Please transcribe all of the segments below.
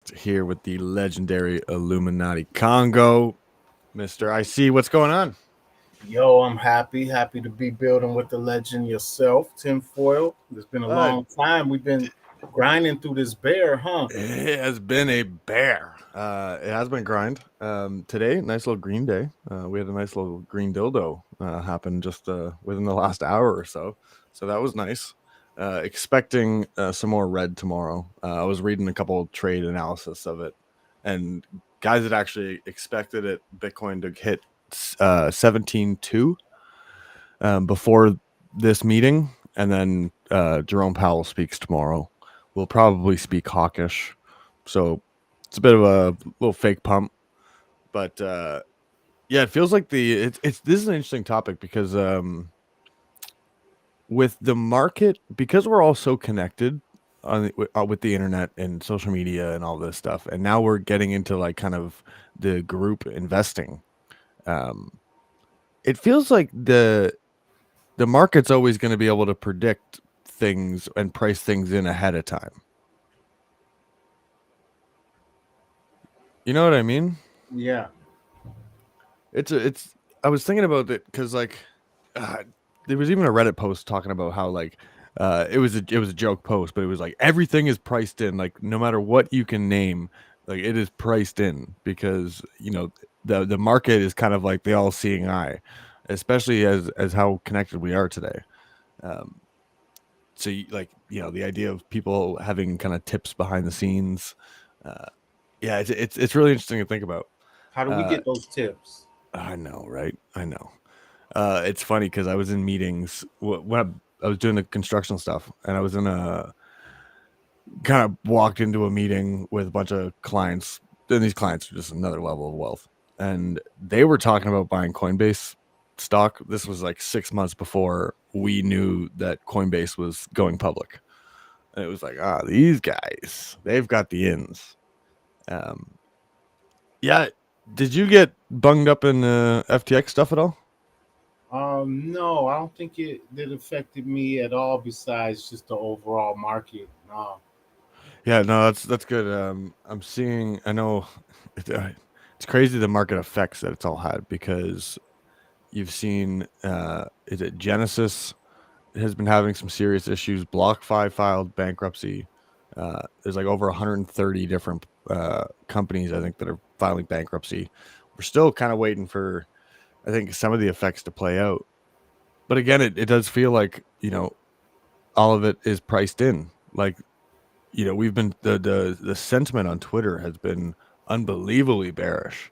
Realist here with the legendary Illuminati Congo. Mr. IC, what's going on? Yo, I'm happy to be building with the legend yourself, Tinfoil. It's been a Uh, long time. We've been grinding through this bear, huh? it has been a bear. It has been grind. Today, nice little green day. We had a nice little green dildo happen just within the last hour or so. So that was nice. Expecting some more red tomorrow. I was reading a couple trade analysis of it, and guys had actually expected Bitcoin to hit 17.2 before this meeting, and then Jerome Powell speaks tomorrow. We'll probably speak hawkish, so it's a bit of a little fake pump, but yeah, it feels like it's this is an interesting topic because with the market, because we're all so connected with the internet and social media and all this stuff, and now we're getting into like kind of the group investing. Um, it feels like the market's always going to be able to predict things and price things in ahead of time. You know what I mean? Yeah. It's. I was thinking about it because uh, there was even a Reddit post talking about how it was a joke post, but it was like everything is priced in. Like no matter what you can name, like it is priced in because the market is kind of like the all seeing eye, especially as how connected we are today. Um, so the idea of people having kind of tips behind the scenes, uh yeah, it's really interesting to think about. How do we uh get those tips? I know, right? I know. It's funny because I was in meetings when I was doing the construction stuff, and I was in a kind of walked into a meeting with a bunch of clients, and these clients are just another level of wealth, and they were talking about buying Coinbase stock. This was like 6 months before we knew that Coinbase was going public. And it was like, these guys, they've got the ins. Um, yeah. Did you get bunged up in FTX stuff at all? No, I don't think it affected me at all. Besides just the overall market. No. Yeah, no, that's good. I'm seeing. I know it's crazy the market effects that it's all had because you've seen. Is it Genesis has been having some serious issues. BlockFi filed bankruptcy. There's like over 130 different companies I think that are filing bankruptcy. We're still kind of waiting for I think some of the effects to play out. But again, it does feel like all of it is priced in. Like we've been the sentiment on Twitter has been unbelievably bearish,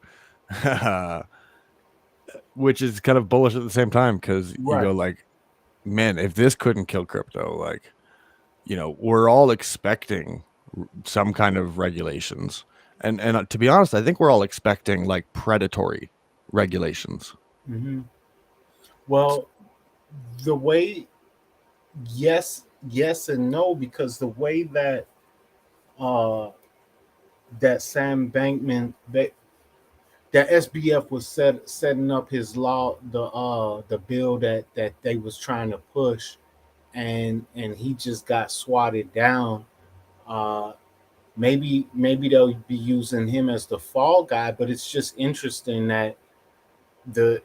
which is kind of bullish at the same time because you Right. go like, man, if this couldn't kill crypto, like we're all expecting some kind of regulations, and to be honest, I think we're all expecting like predatory regulations. hmm Well, the way, yes and no, because the way uh that Sam Bankman that SBF was setting up his law, the bill that they was trying to push, and he just got swatted down. Uh, maybe they'll be using him as the fall guy, but it's just interesting that the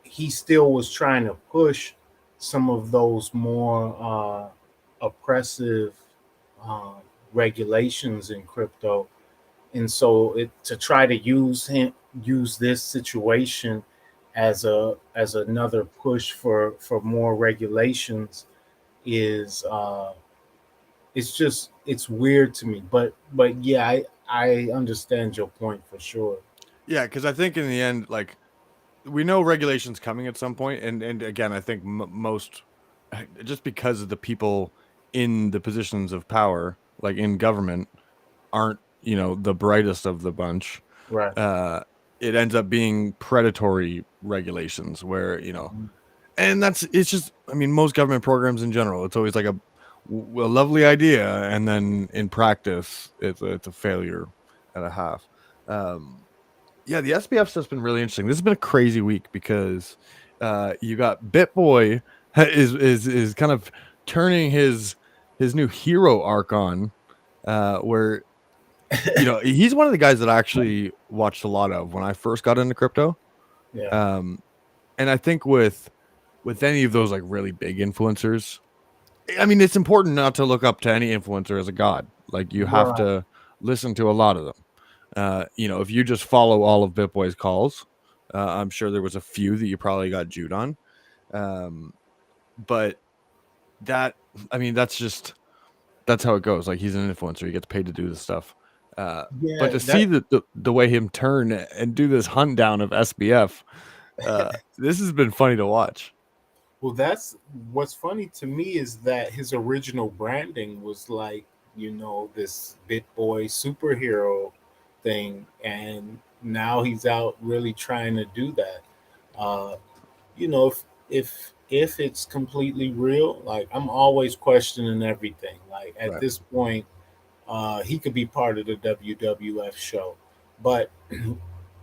he still was trying to push some of those more oppressive uh, regulations in crypto, and so to try to use this situation as another push for more regulations is it's weird to me, but yeah, I understand your point for sure. Yeah, because I think in the end, like we know regulations coming at some point, and again, I think most just because of the people in the positions of power, like in government, aren't the brightest of the bunch. Right. uh it ends up being predatory regulations where and it's just, I mean, most government programs in general, it's always like a lovely idea, and then in practice it's a failure and a half. um yeah, the SPF stuff's been really interesting. This has been a crazy week because you got Bitboy is kind of turning his new hero arc on, where He's one of the guys that I actually watched a lot of when I first got into crypto. Yeah. Um, and I think with any of those like really big influencers, I mean, it's important not to look up to any influencer as a god. Like you have Right. to listen to a lot of them. If you just follow all of Bitboy's calls, I'm sure there was a few that you probably got Jude on. Um, but that, I mean, that's how it goes. Like he's an influencer; he gets paid to do this stuff. But Yeah. to see That. the way him turn and do this hunt down of SBF, this has been funny to watch. Well, that's what's funny to me is that his original branding was like, this Bit Boy superhero thing, and now he's out really trying to do that. Uh, if it's completely real, like I'm always questioning everything. Like at Right. this point, he could be part of the WWF show, but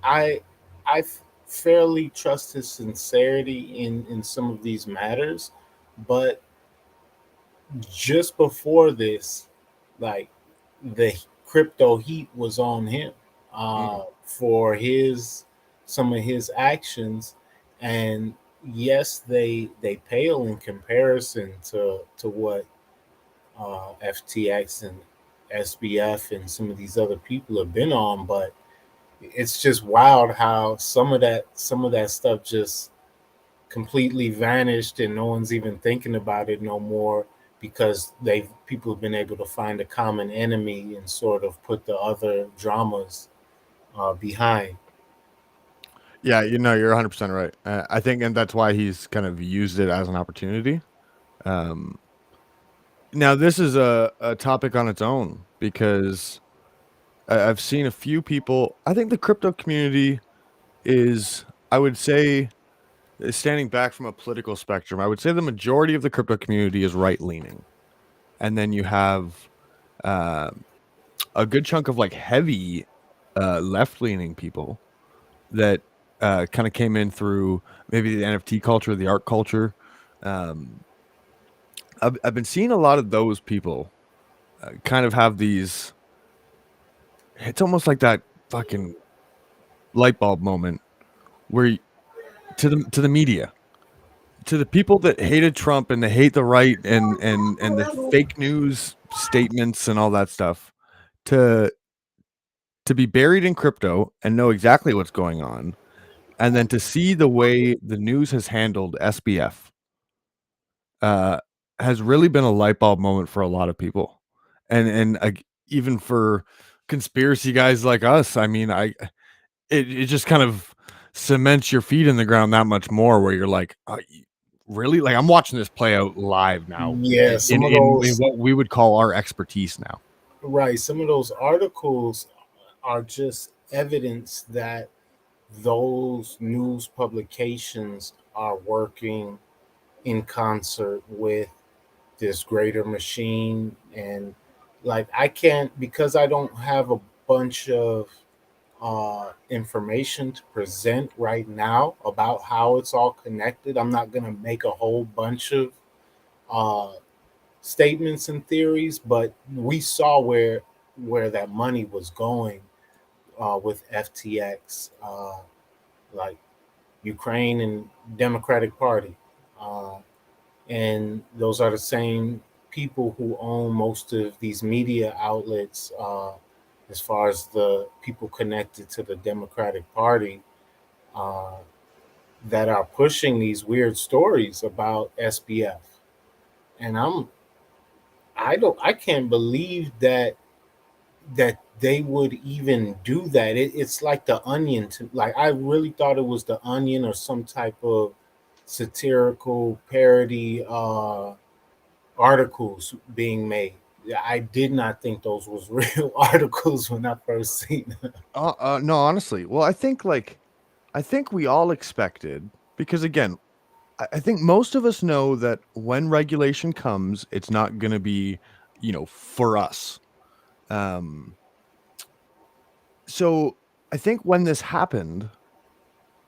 I I fairly trust his sincerity in some of these matters, but just before this, like the crypto heat was on him Mhm. for his some of his actions, and yes, they pale in comparison to what FTX and SBF and some of these other people have been on, but it's just wild how some of that stuff just completely vanished and no one's even thinking about it no more because they've people have been able to find a common enemy and sort of put the other dramas behind. Yeah, you're 100% right. I think, and that's why he's kind of used it as an opportunity. Um, Now, this is a topic on its own because I've seen a few people. I think the crypto community is, I would say, standing back from a political spectrum. I would say the majority of the crypto community is right leaning, and then you have uh, a good chunk of like heavy left leaning people that kind of came in through maybe the NFT culture, the art culture. Um, I've been seeing a lot of those people kind of have these. It's almost like that fucking light bulb moment where to the media, to the people that hated Trump and they hate the right and the fake news statements and all that stuff, to be buried in crypto and know exactly what's going on, and then to see the way the news has handled SBF uh, has really been a light bulb moment for a lot of people, and even for conspiracy guys like us. I mean, it just kind of cements your feet in the ground that much more, where you're like, really? Like I'm watching this play out live now Yeah, in some of in those what we would call our expertise now. right, some of those articles are just evidence that those news publications are working in concert with this greater machine, and like I can't, because I don't have a bunch of information to present right now about how it's all connected. I'm not going to make a whole bunch of uh, statements and theories, but we saw where that money was going with FTX, like Ukraine and Democratic Party. Uh, and those are the same people who own most of these media outlets, as far as the people connected to the Democratic Party, uh, that are pushing these weird stories about SBF. And I can't believe that they would even do that. It's like the Onion. Like I really thought it was the Onion or some type of satirical parody articles being made. I did not think those was real articles when I first seen them. No, honestly, well, I think we all expected, because again, I think most of us know that when regulation comes, it's not going to be, for us. Um, so I think when this happened,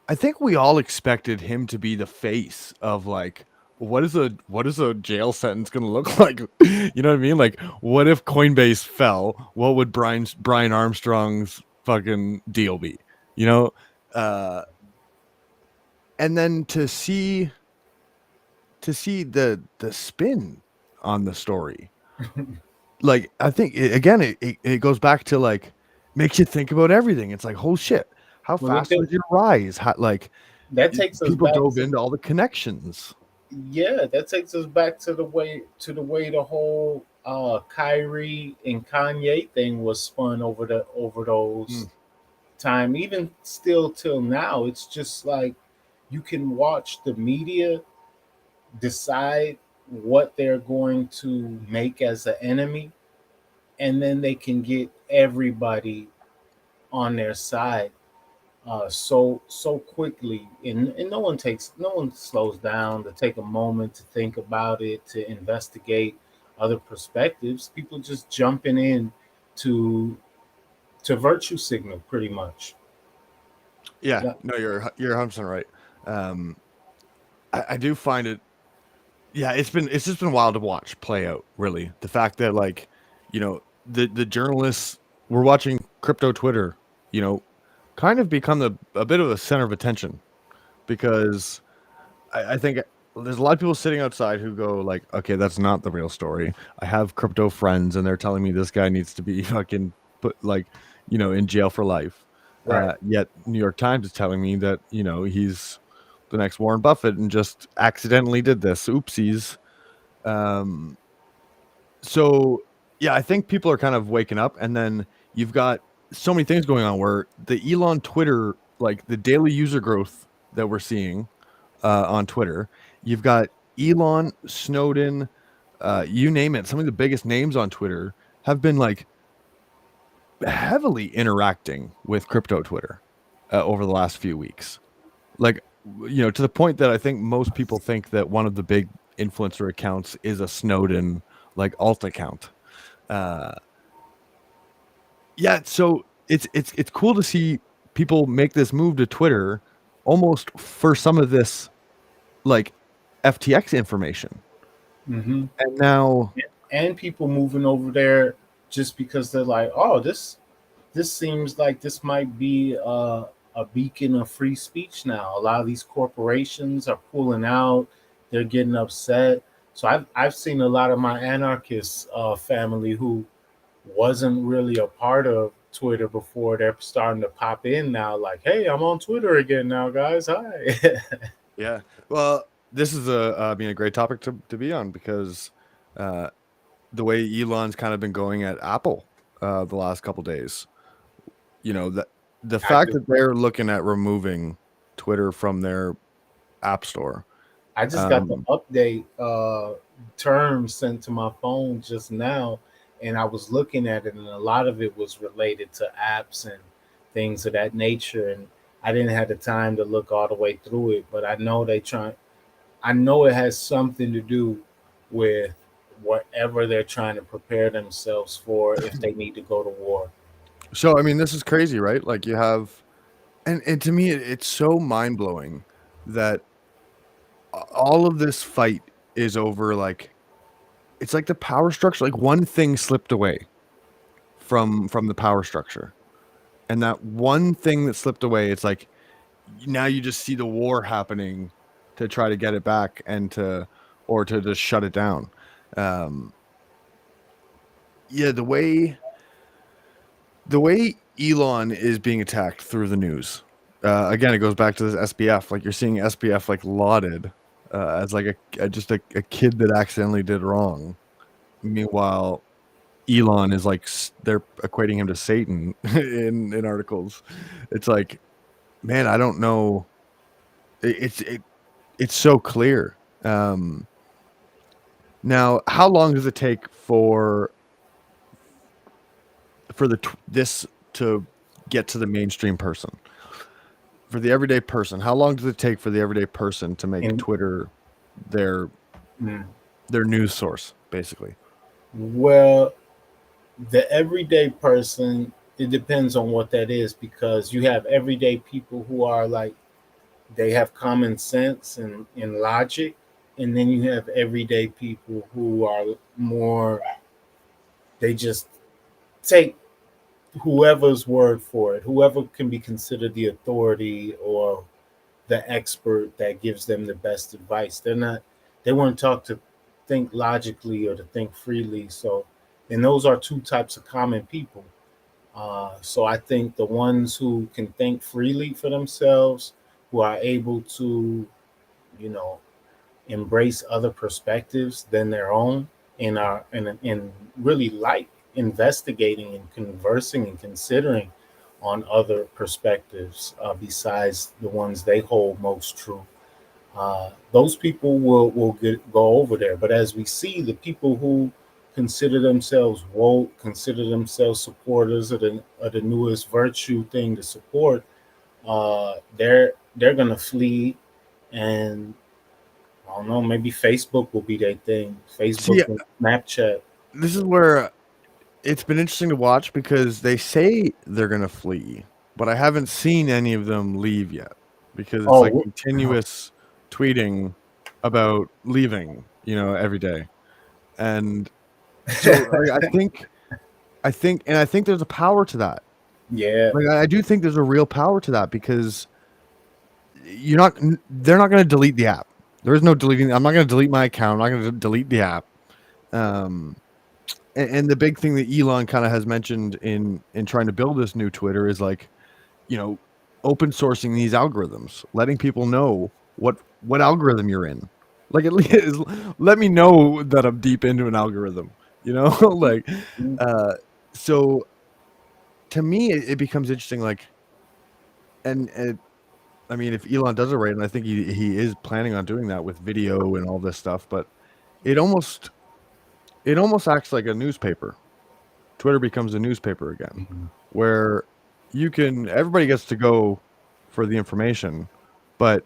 I think we all expected him to be the face of like, what is a jail sentence going to look like? You know what I mean? Like, what if Coinbase fell? What would Brian Armstrong's fucking deal be? You know, uh, and then to see the spin on the story, like I think again, it goes back to like makes you think about everything. It's like, oh shit, how Well, fast was your rise? How, like that takes us people back dove to into all the connections. yeah, that takes us back to the whole Kyrie and Kanye thing was spun over Mm. those time. Even still till now, it's just like you can watch the media decide what they're going to make as an enemy, and then they can get everybody on their side so quickly, and no one slows down to take a moment to think about it, to investigate other perspectives. People just jumping in to virtue signal pretty much. Yeah, Yeah, no, you're 100% right. Um, I do find it. Yeah, it's just been wild to watch play out. Really, the fact that like, the journalists were watching crypto Twitter, you know, kind of become a bit of a center of attention because I think there's a lot of people sitting outside who go like, okay, that's not the real story. I have crypto friends and they're telling me this guy needs to be fucking put like, in jail for life. right. Yet New York Times is telling me that, he's the next Warren Buffett and just accidentally did this. Oopsies. Um, so yeah, I think people are kind of waking up, and then you've got so many things going on where the Elon Twitter, like the daily user growth that we're seeing on Twitter. You've got Elon, Snowden, you name it. Some of the biggest names on Twitter have been like heavily interacting with crypto Twitter over the last few weeks. Like, to the point that I think most people think that one of the big influencer accounts is a Snowden like alt account. Uh, yeah, so it's cool to see people make this move to Twitter almost for some of this like FTX information. Hmm. And now, And people moving over there just because they're like, oh, this seems like this might be a beacon of free speech now. A lot of these corporations are pulling out; they're getting upset. So I've seen a lot of my anarchist family who wasn't really a part of Twitter before. They're starting to pop in now, like, "Hey, I'm on Twitter again now, guys. Hi." yeah, well, this is being a great topic to be on because uh, the way Elon's kind of been going at Apple the last couple days, that the I fact just that they're looking at removing Twitter from their app store. I just got the Um, update term sent to my phone just now, and I was looking at it, and a lot of it was related to apps and things of that nature. And I didn't have the time to look all the way through it, but I know they try. I know it has something to do with whatever they're trying to prepare themselves for if they need to go to war. so I mean, this is crazy, right? Like you have, and to me, it's so mind blowing that all of this fight is over like it's like the power structure. Like one thing slipped away from the power structure, and that one thing that slipped away, it's like now you just see the war happening to try to get it back and to just shut it down. Um, yeah, the way Elon is being attacked through the news. Again, it goes back to this SBF. Like you're seeing SBF like lauded as like just a kid that accidentally did wrong. Meanwhile, Elon is like they're equating him to Satan in articles. It's like, man, I don't know. It's so clear. Now, how long does it take for this to get to the mainstream person? For the everyday person, how long does it take for the everyday person to make And Twitter their mm, their news source, basically? well, the everyday person, it depends on what that is because you have everyday people who are like they have common sense and logic, and then you have everyday people who are more, they just take whoever's word for it, whoever can be considered the authority or the expert that gives them the best advice. They weren't taught to think logically or to think freely. So, and those are two types of common people. So I think the ones who can think freely for themselves, who are able to, you know, embrace other perspectives than their own, and really like investigating and conversing and considering on other perspectives besides the ones they hold most true. Those people go over there. But as we see, the people who consider themselves woke, consider themselves supporters of the newest virtue thing to support, they're gonna flee, and I don't know, maybe Facebook will be their thing. See, Facebook and Snapchat. this is where it's been interesting to watch because they say they're gonna flee, but I haven't seen any of them leave yet because it's like Oh, continuous tweeting about leaving, every day. And so I think there's a power to that. yeah. Like I do think there's a real power to that because they're not gonna delete the app. There is no deleting. I'm not gonna delete my account. I'm not gonna delete the app. Um, and the big thing that Elon kind of has mentioned in trying to build this new Twitter is like, you know, open sourcing these algorithms, letting people know what algorithm you're in. Like at least let me know that I'm deep into an algorithm, like uh so to me it becomes interesting, like, and I mean, if Elon does it right, and I think he is planning on doing that with video and all this stuff, but it almost it almost acts like a newspaper. Twitter becomes a newspaper again, Mhm. where everybody gets to go for the information, but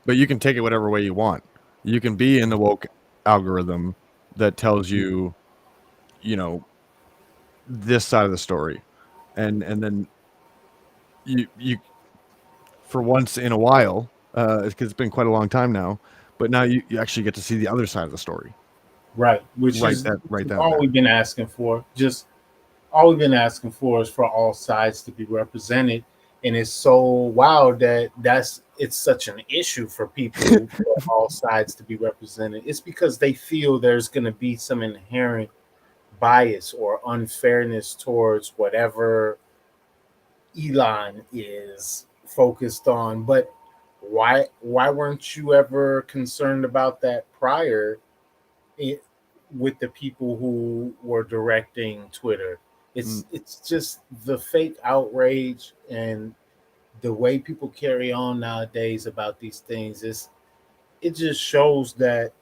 you can take it whatever way you want. You can be in the woke algorithm that tells you, you know, this side of the story, and then you for once in a while, because it's been quite a long time now, but now you actually get to see the other side of the story Right, which right is that right then and all there. we've been asking for. Just all we've been asking for is for all sides to be represented, and it's so wild that it's such an issue for people for all sides to be represented. It's because they feel there's going to be some inherent bias or unfairness towards whatever Elon is focused on. But why weren't you ever concerned about that prior? It, with the people who were directing Twitter. Mm, It's just the fake outrage and the way people carry on nowadays about these things is, it just shows that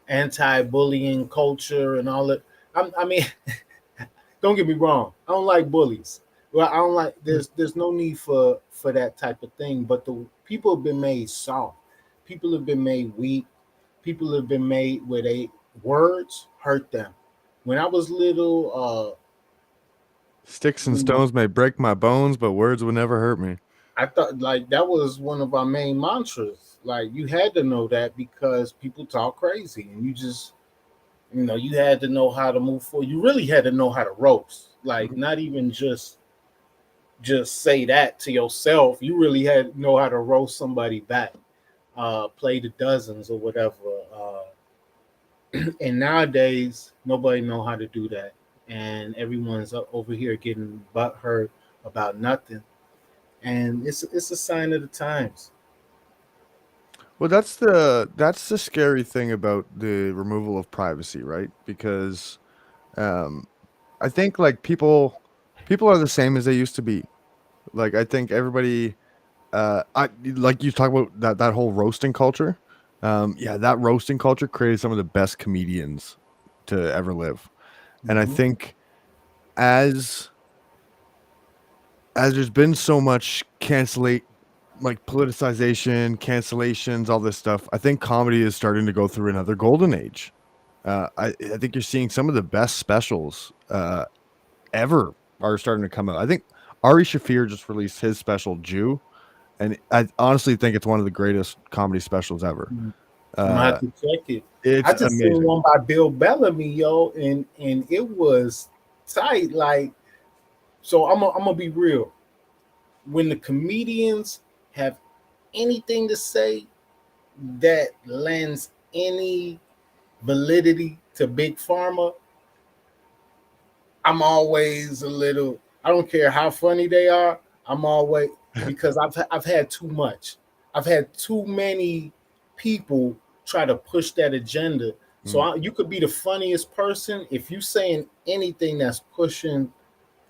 anti-bullying culture and all that. I mean, don't get me wrong. I don't like bullies. Well, I don't like. There's no need for that type of thing. But the people have been made soft. People have been made weak. People have been made where they words hurt them. When I was little, Sticks and you know, stones may break my bones, but words would never hurt me. I thought like that was one of our main mantras. Like you had to know that because people talk crazy, and you just, you had to know how to move forward. You really had to know how to roast. Like Mhm. not even just say that to yourself. You really had to know how to roast somebody back. Play the dozens or whatever. And nowadays, nobody know how to do that, and everyone's over here getting butt hurt about nothing. And it's a sign of the times. Well, that's the scary thing about the removal of privacy, right? Because um, I think like people are the same as they used to be. Like I think everybody, I like you talk about that whole roasting culture. Yeah, that roasting culture created some of the best comedians to ever live, and I Hmm. think as there's been so much cancellate like politicization, cancellations, all this stuff, I think comedy is starting to go through another golden age. I think you're seeing some of the best specials ever are starting to come out. I think Ari Shafir just released his special Jew, and I honestly think it's one of the greatest comedy specials ever. I'm gonna have Uh, to check it. I it's just seen amazing. one by Bill Bellamy, yo, and it was tight. Like, so I'm gonna be real. When the comedians have anything to say that lends any validity to big pharma, I'm always a little. I don't care how funny they are. I'm always, because I've had too much. I've had too many people try to push that agenda. So Mm. you could be the funniest person if you saying anything that's pushing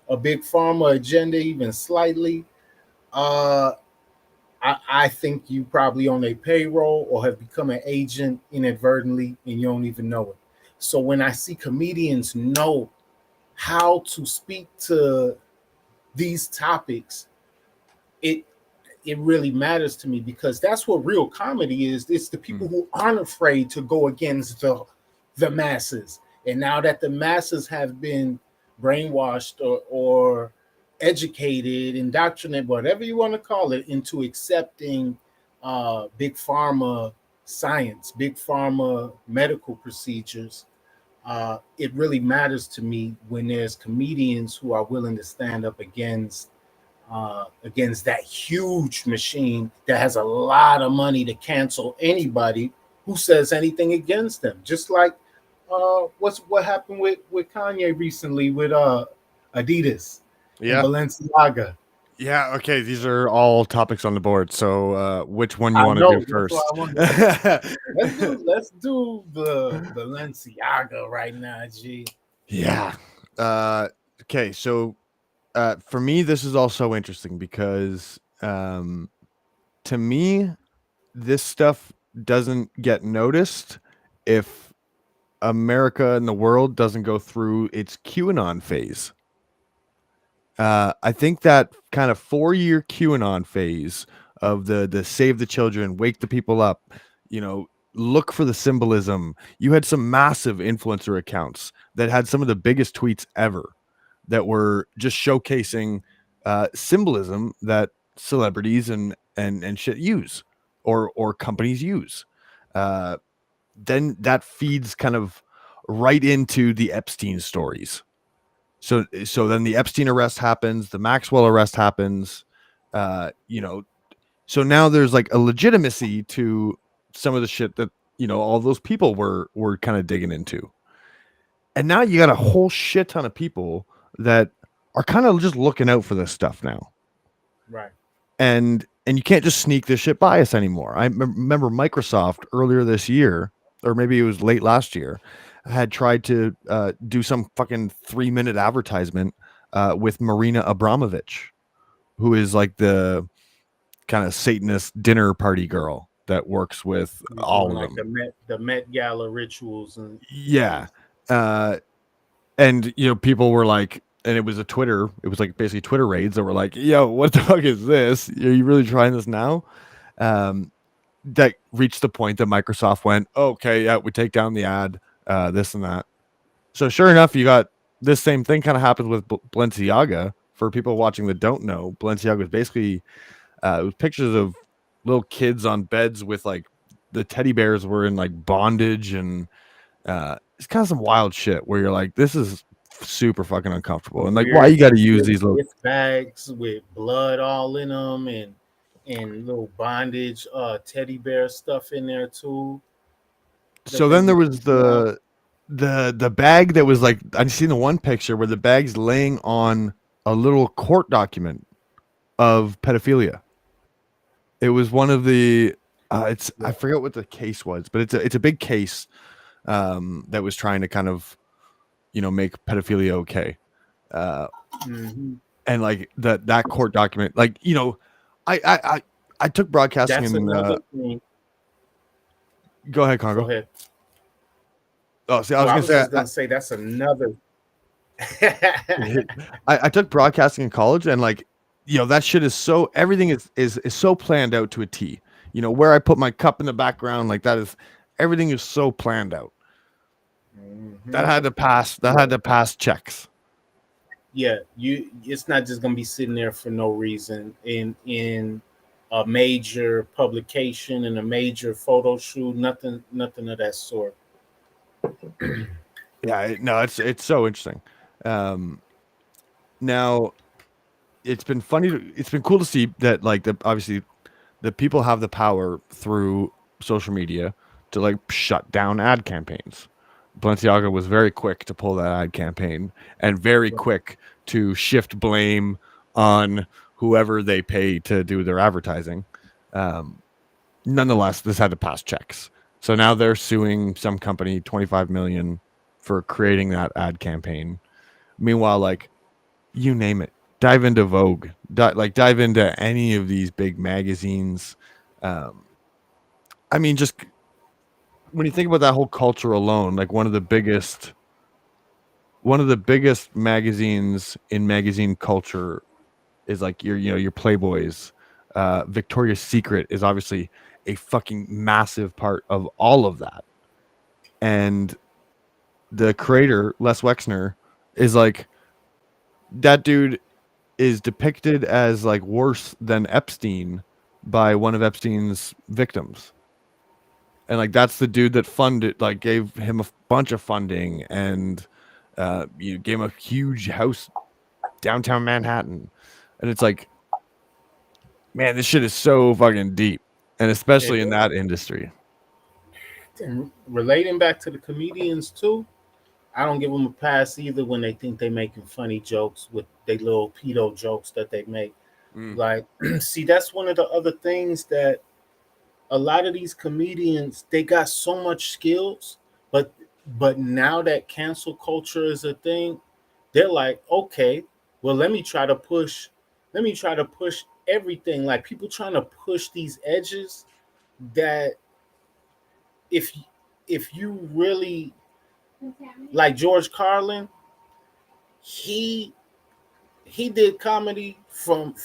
a big pharma agenda even slightly. Uh, I think you probably on a payroll or have become an agent inadvertently and you don't even know it. So when I see comedians know how to speak to these topics, it it really matters to me because that's what real comedy is. It's the people Mm. who aren't afraid to go against the masses. And now that the masses have been brainwashed or educated, indoctrinated, whatever you want to call it, into accepting big pharma science, big pharma medical procedures, it really matters to me when there's comedians who are willing to stand up against that huge machine that has a lot of money to cancel anybody who says anything against them. Just like what happened with Kanye recently with Adidas and Yeah. Balenciaga. Yeah. Okay. These are all topics on the board. So, which one you I want to do know that's why I first? wanted. Let's do the Balenciaga right now, G. Yeah. Okay. So, for me, this is also interesting because, to me, this stuff doesn't get noticed if America and the world doesn't go through its QAnon phase. I think that kind of 4 year QAnon phase of the save the children, wake the people up, you know, look for the symbolism. You had some massive influencer accounts that had some of the biggest tweets ever that were just showcasing symbolism that celebrities and shit use or companies use. Uh, then that feeds kind of right into the Epstein stories. So then the Epstein arrest happens, the Maxwell arrest happens, you know, so now there's like a legitimacy to some of the shit that, all those people were kind of digging into. And now you got a whole shit ton of people that are kind of just looking out for this stuff now. Right. And you can't just sneak this shit by us anymore. Remember Microsoft earlier this year, or maybe it was late last year, had tried to do some fucking 3 minute advertisement with Marina Abramovich, who is like the kind of Satanist dinner party girl that works with You're all doing of like them. the Met Gala rituals and Yeah. Uh, and people were like, and it was like basically Twitter raids that were like, yo, what the fuck is this? Are you really trying this now? Um, that reached the point that Microsoft went, okay, yeah, we take down the ad, this and that. So sure enough, you got this same thing kind of happened with Balenciaga. For people watching that don't know, Balenciaga was basically it was pictures of little kids on beds with like the teddy bears were in like bondage, and it's kind of some wild shit where you're like, this is super fucking uncomfortable, and like, why you weird got to use these little. gift bags with blood all in them and little bondage teddy bear stuff in there too that So they then be there was giving out. the bag that was like, I've seen the one picture where the bag's laying on a little court document of pedophilia. It was one of the it's I Yeah. forget what the case was, but it's a big case that was trying to kind of make pedophilia okay. Uh, Hmm. and like that court document, like I I I, I took broadcasting That's and another thing. go ahead, Go Congo. ahead. Oh, see, I was Well, I gonna was say just gonna say that's another. I took broadcasting in college, and like that shit is so everything is so planned out to a T. Where I put my cup in the background, like that is everything is so planned out. Hmm. That had to pass. That Yeah, had to pass checks. yeah. It's not just gonna be sitting there for no reason. In a major publication and a major photo shoot. Nothing of that sort. Yeah, no, it's so interesting. Um, now it's been cool to see that like the obviously the people have the power through social media to like shut down ad campaigns. Balenciaga was very quick to pull that ad campaign and very quick to shift blame on whoever they pay to do their advertising. Um, Nonetheless, this had to pass checks. So now they're suing some company 25 million for creating that ad campaign. Meanwhile, like you name it, dive into Vogue, dive into any of these big magazines. Um, I mean, just when you think about that whole culture alone, like one of the biggest magazines in magazine culture is like your Playboys. Victoria's Secret is obviously a fucking massive part of all of that. And the creator, Les Wexner, is like that dude is depicted as like worse than Epstein by one of Epstein's victims. And like that's the dude that funded like gave him a bunch of funding and you gave him a huge house downtown Manhattan. And it's like, man, this shit is so fucking deep. And especially in that industry. And relating back to the comedians too, I don't give them a pass either when they think they making funny jokes with they little pedo jokes that they make. Mm, Like, see, that's one of the other things that a lot of these comedians they got so much skills, but now that cancel culture is a thing, they're like, okay, well, let me try to push everything. Like people trying to push these edges that if if you really like George Carlin, he he did comedy from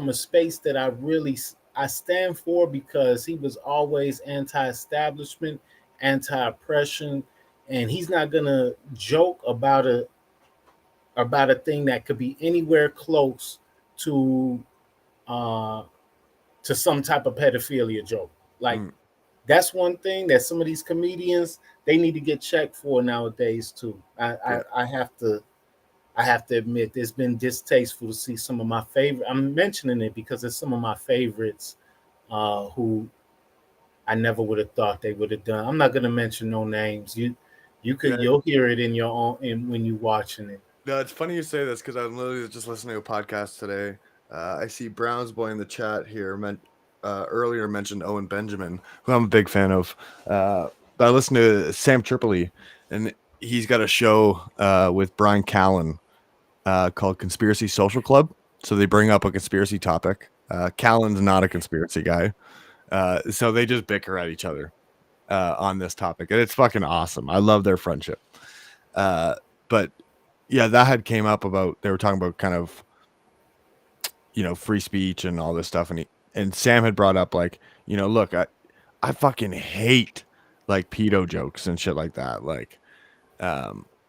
a space that I stand for because he was always anti-establishment, anti-oppression, and he's not gonna joke about a thing that could be anywhere close to uh to some type of pedophilia joke. Like mm, that's one thing that some of these comedians they need to get checked for nowadays too. yeah. I have to admit it's been distasteful to see some of my favorite. I'm mentioning it because it's some of my favorites who I never would have thought they would have done. I'm not gonna mention no names. Yeah. You'll hear it in your own when you watching it. No, it's funny you say this because I'm literally just listening to a podcast today. I see Browns boy in the chat here earlier mentioned Owen Benjamin, who I'm a big fan of. But I listened to Sam Tripoli, and he's got a show with Brian Callen called Conspiracy Social Club. So they bring up a conspiracy topic. Callen's not a conspiracy guy, so they just bicker at each other on this topic, and it's fucking awesome. I love their friendship. But yeah, that had came up about they were talking about kind of free speech and all this stuff, and Sam had brought up like look, I fucking hate like pedo jokes and shit like that. Like,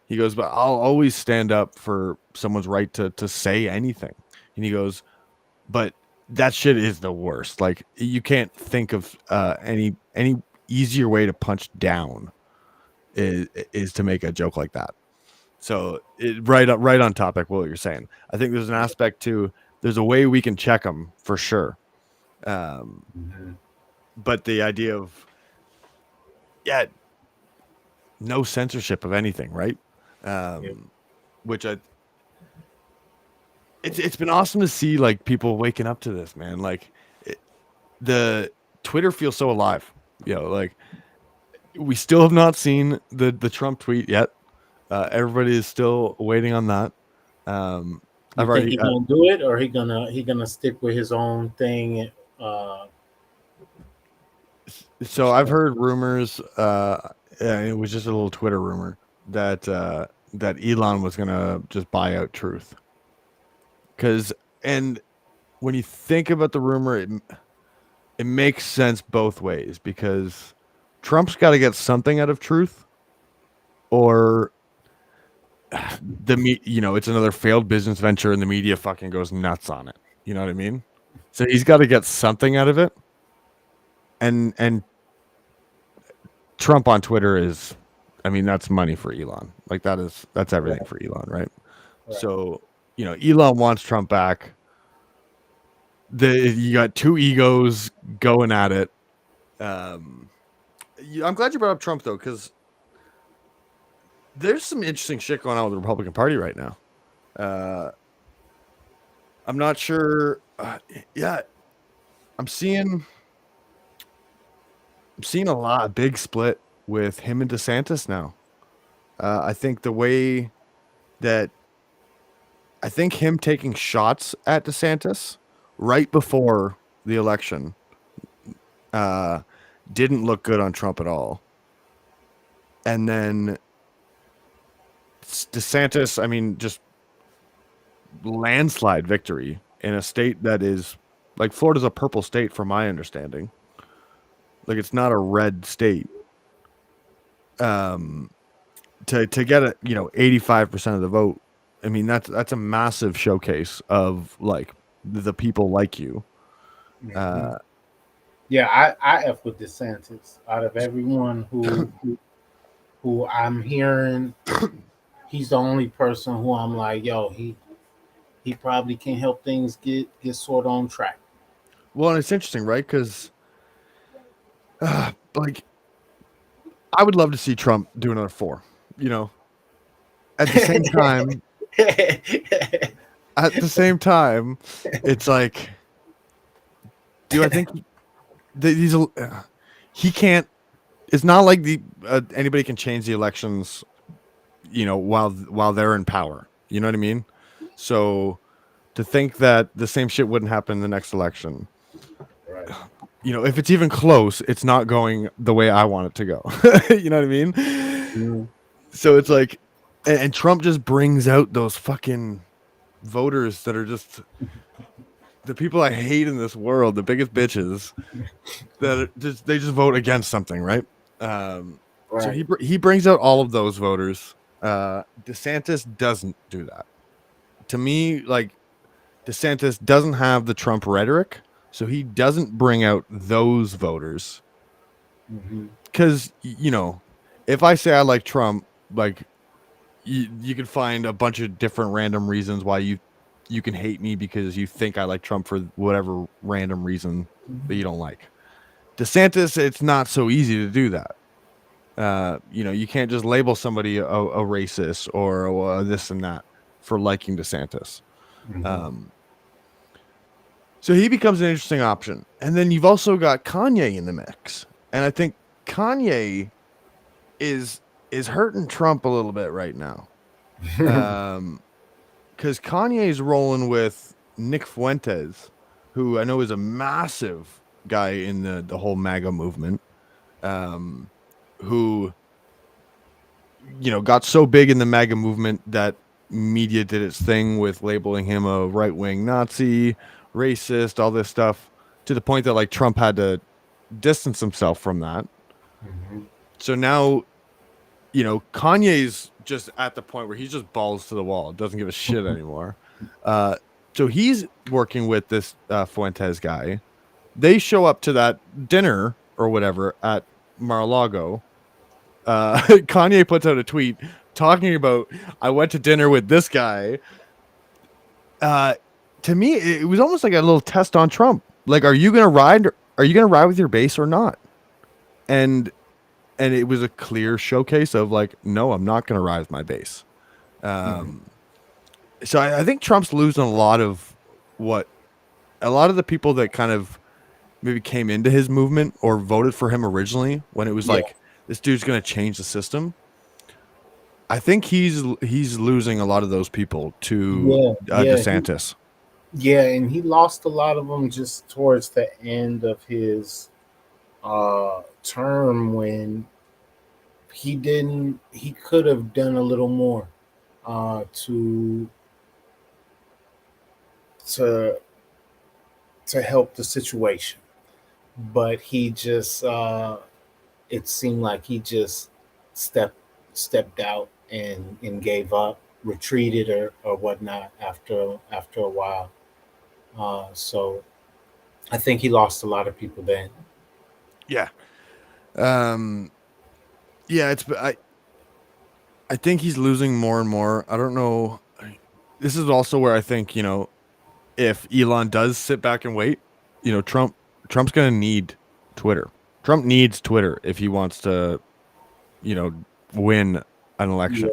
he goes, but I'll always stand up for someone's right to say anything. And he goes, but that shit is the worst. Like, you can't think of any easier way to punch down is to make a joke like that. So right on topic what you're saying. I think there's an aspect to there's a way we can check them for sure. Um, Mhm. but the idea of yeah, no censorship of anything, right? Yeah. Um, which it's been awesome to see like people waking up to this, man. Like the Twitter feels so alive. Like we still have not seen the Trump tweet yet. Everybody is still waiting on that. Um, You I've think already he gonna do it, or he gonna stick with his own thing? so I've heard rumors. It was just a little Twitter rumor that Elon was gonna just buy out Truth. Because and when you think about the rumor, it makes sense both ways because Trump's got to get something out of Truth, or it's another failed business venture, and the media fucking goes nuts on it. You know what I mean? So he's got to get something out of it. And Trump on Twitter is, I mean, that's money for Elon. Like that's everything Right, for Elon, right? right. So, Elon wants Trump back. You got two egos going at it. Um, I'm glad you brought up Trump though, because there's some interesting shit going on with the Republican Party right now. Uh, I'm not sure. Yeah, I'm seeing I'm seeing a big split with him and DeSantis now. I think the way that I think him taking shots at DeSantis right before the election uh, didn't look good on Trump at all. And then DeSantis, I mean, just landslide victory in a state that is like Florida's a purple state, from my understanding. Like it's not a red state. Um, to get 85% of the vote. I mean, that's a massive showcase of like the people like you. Mhm. Uh, Yeah, I F with DeSantis. Out of everyone who I'm hearing, he's the only person who I'm like, yo, he probably can help things get sort of on track. well, and it's interesting, right? Because like I would love to see Trump do another four. You know, at the same time, at the same time, it's like, do I think these he can't? It's not like anybody can change the elections. While they're in power. You know what I mean? So to think that the same shit wouldn't happen in the next election, Right. if it's even close, it's not going the way I want it to go. You know what I mean? Mhm. So it's like, and Trump just brings out those fucking voters that are just the people I hate in this world, the biggest bitches that they just vote against something, right? Um, so Right. he brings out all of those voters. DeSantis doesn't do that. To me, like DeSantis doesn't have the Trump rhetoric, so he doesn't bring out those voters. Hmm. Because if I say I like Trump, like you could find a bunch of different random reasons why you can hate me because you think I like Trump for whatever random reason that you don't like. DeSantis, it's not so easy to do that. You can't just label somebody a racist or this and that for liking DeSantis. Hmm. Um, So he becomes an interesting option. And then you've also got Kanye in the mix. And I think Kanye is is hurting Trump a little bit right now. Um cuz Kanye's rolling with Nick Fuentes, who I know is a massive guy in the whole MAGA movement. Um who got so big in the MAGA movement that media did its thing with labeling him a right-wing Nazi, racist, all this stuff, to the point that like Trump had to distance himself from that. Hmm. So now, Kanye's just at the point where he's just balls to the wall, doesn't give a shit anymore. Uh, so he's working with this Fuentes guy. They show up to that dinner or whatever at Mar-a-Lago. Kanye puts out a tweet talking about, I went to dinner with this guy. Uh, to me, it was almost like a little test on Trump. Like, are you gonna ride? Are you gonna ride with your base or not? And it was a clear showcase of like, no, I'm not gonna ride with my base. Hmm. Um, so I think Trump's losing what a lot of the people that kind of maybe came into his movement or voted for him originally when it was Yeah. like this dude's gonna change the system. I think he's losing a lot of those people to Yeah. Yeah. DeSantis. Yeah, and he lost a lot of them just towards the end of his term when he could have done a little more to to to help the situation, but he just it seemed like he just stepped stepped out and gave up, retreated or whatnot after a while. So I think he lost a lot of people then. Yeah. Um. Yeah. I think he's losing more and more. I don't know. This is also where I think, if Elon does sit back and wait, Trump's going to need Twitter. Trump needs Twitter if he wants to, you know, win an Yeah, election.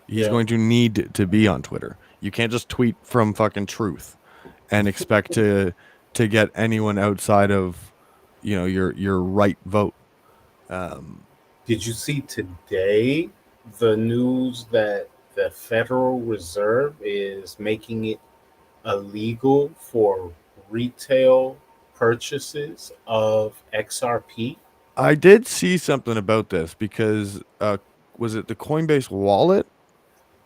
He's yeah. going to need to be on Twitter. You can't just tweet from fucking truth and expect to get anyone outside of, your right vote. Um, Did you see today the news that the Federal Reserve is making it illegal for retail purchases of XRP? I did see something about this because was it the Coinbase wallet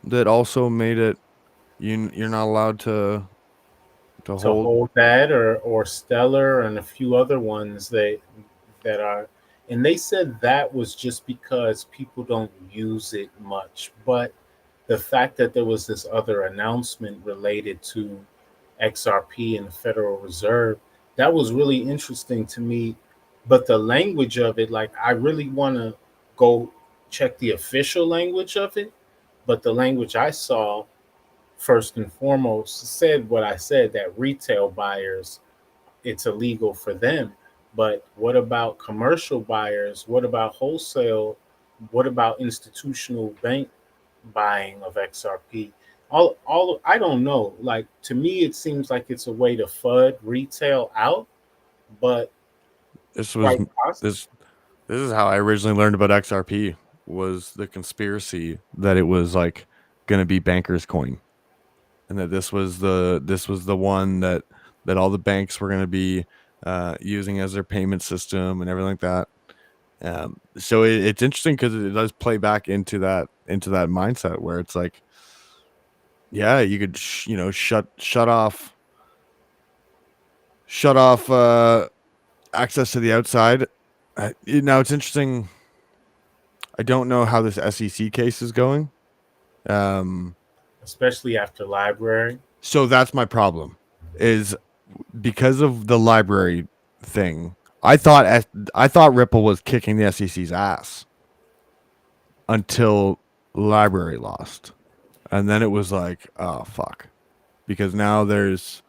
that also made it you're not allowed to To hold. hold that, or Stellar and a few other ones that are, and they said that was just because people don't use it much. But the fact that there was this other announcement related to XRP and the Federal Reserve, that was really interesting to me. But the language of it, like, I really want to go check the official language of it. But the language I saw, first and foremost, said what I said, that retail buyers, it's illegal for them. But what about commercial buyers? What about wholesale? What about institutional bank buying of XRP? All I don't know. Like, to me, it seems like it's a way to FUD retail out, but This was quite possible. this this is how I originally learned about XRP, was the conspiracy that it was like going to be bankers coin, and that this was the one that all the banks were going to be using as their payment system and everything like that. So it's interesting because it does play back into that mindset where it's like, yeah, you could shut off access to the outside. Now it's interesting. I don't know how this SEC case is going. Um, Especially after library. so that's my problem. Is because of the library thing. I thought Ripple was kicking the SEC's ass until library lost, and then it was like, oh fuck, because now there's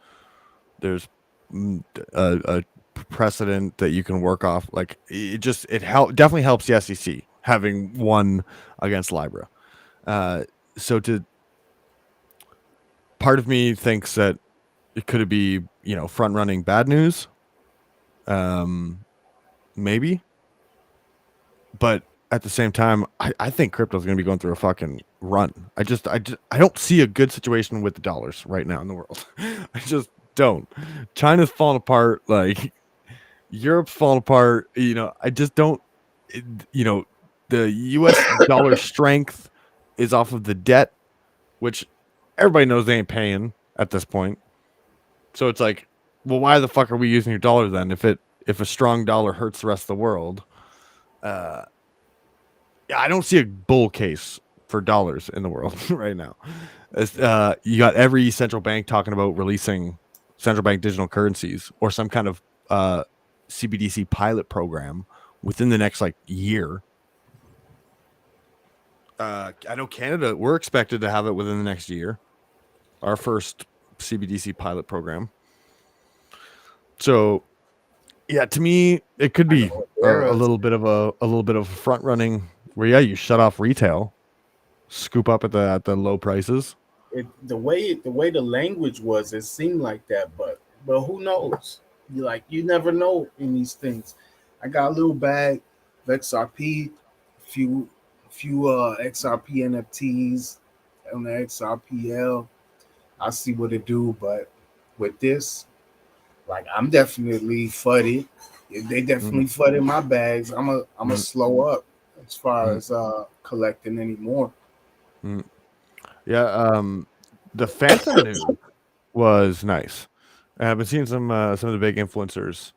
a precedent that you can work off. Like definitely helps the SEC having won against Libra. So to part of me thinks that it could be front running bad news, um, maybe, but at the same time, I think crypto's going to be going through a fucking run. I don't see a good situation with the dollars right now in the world. I just don't. China's falling apart. Like Europe's falling apart. I just don't. it- You know, the U.S. dollar strength is off of the debt, which everybody knows they ain't paying at this point. So it's like, well, why the fuck are we using your dollar then? If a strong dollar hurts the rest of the world, uh, yeah, I don't see a bull case for dollars in the world right now. You got every central bank talking about releasing central bank digital currencies or some kind of CBDC pilot program within the next like year. I know Canada, we're expected to have it within the next year, our first CBDC pilot program. So yeah, to me, it could I be know a little bit of front running where you shut off retail, scoop up at the low prices. the way the language was, it seemed like that, but who knows? You never know in these things. I got a little bag of XRP, few XRP NFTs on the XRPL. I'll see what it do, but with this, like, I'm definitely fudded. If they Mm, definitely flooded my bags, I'm a mm, slow up as far mm, as collecting anymore. mm. Yeah, the Phantom news was nice. I've been seeing some of the big influencers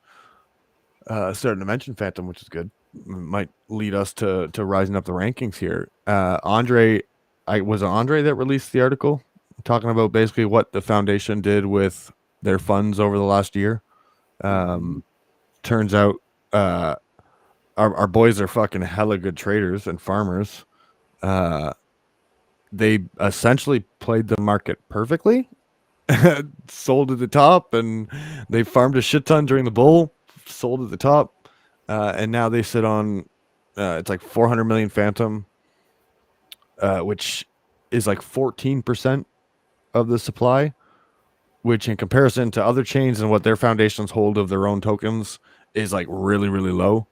starting to mention Phantom, which is good. Might lead us to rising up the rankings here. Andre, I was it Andre that released the article talking about basically what the foundation did with their funds over the last year. Mhm. Um, turns out uh, our boys are fucking hella good traders and farmers. Uh, they essentially played the market perfectly, sold at the top, and they farmed a shit ton during the bull, sold at the top, and now they sit on it's like 400 million phantom, which is like 14% of the supply, which in comparison to other chains and what their foundations hold of their own tokens is like really, really low.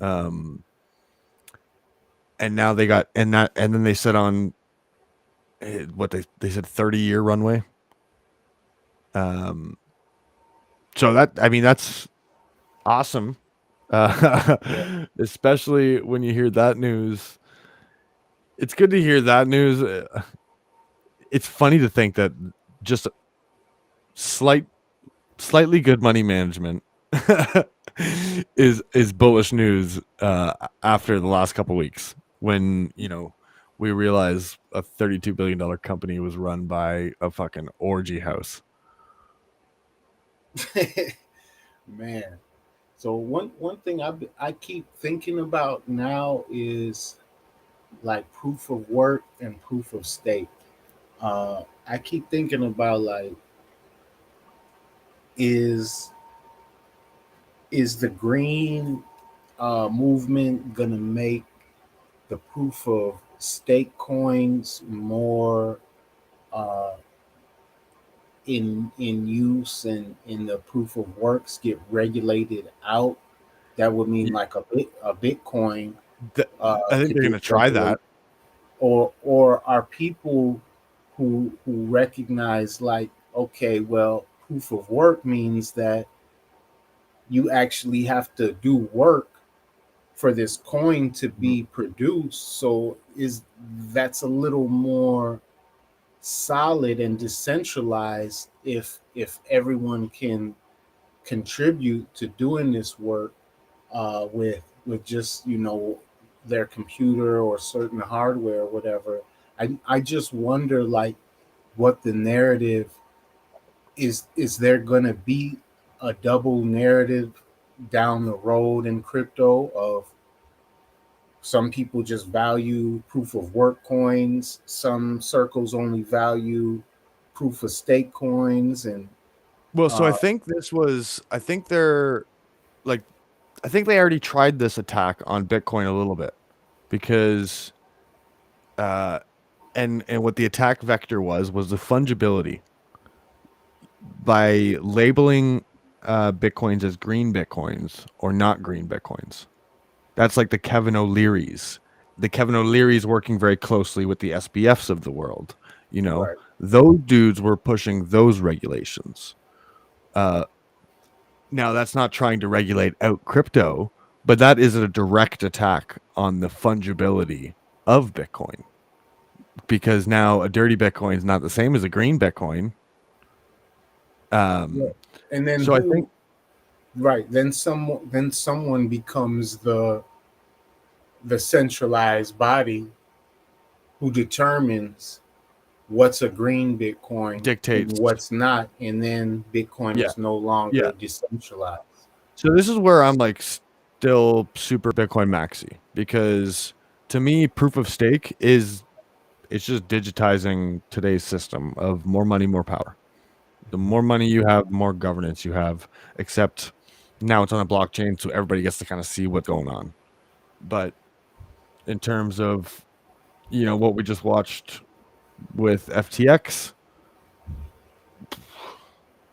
Um, and now they got and then they sit on what they said 30-year runway. Um, so that I mean that's awesome, Yeah. especially when you hear that news. It's good to hear that news. It's funny to think that just slight slightly good money management is bullish news after the last couple weeks when we realize a $32 billion company was run by a fucking orgy house. Man. So one thing I keep thinking about now is like proof of work and proof of stake. I keep thinking about like is is the green movement gonna make the proof of stake coins more uh, in use and in the proof of works get regulated out? That would mean like a Bitcoin Th- I think could they're get gonna try regulated, that. or are people who recognize like, okay, well, proof of work means that you actually have to do work for this coin to Mhm. be produced. So is that's a little more solid and decentralized if everyone can contribute to doing this work with just their computer or certain hardware or whatever. I just wonder like what the narrative is there going to be a double narrative down the road in crypto of some people just value proof of work coins, some circles only value proof of stake coins, and Well, so I uh, think this was. I think they're like. I think they already tried this attack on Bitcoin a little bit because uh, and what the attack vector was the fungibility by labeling bitcoins as green bitcoins or not green bitcoins. That's like the Kevin O'Leary's. The Kevin O'Leary's working very closely with the SBFs of the world. right. Those dudes were pushing those regulations. Uh, Now that's not trying to regulate out crypto, but that is a direct attack on the fungibility of Bitcoin because now a dirty Bitcoin is not the same as a green Bitcoin. Yeah. Um, And then so I think who? Right. Then someone becomes the centralized body who determines what's a green Bitcoin and dictates. what's not, and then Bitcoin Yeah, is no yeah. longer decentralized. So this is where I'm like still super Bitcoin maxi because to me, proof of stake is it's just digitizing today's system of more money, more power. The more money you have, the more governance you have. Except now it's on a blockchain, so everybody gets to kind of see what's going on. But in terms of what we just watched with FTX,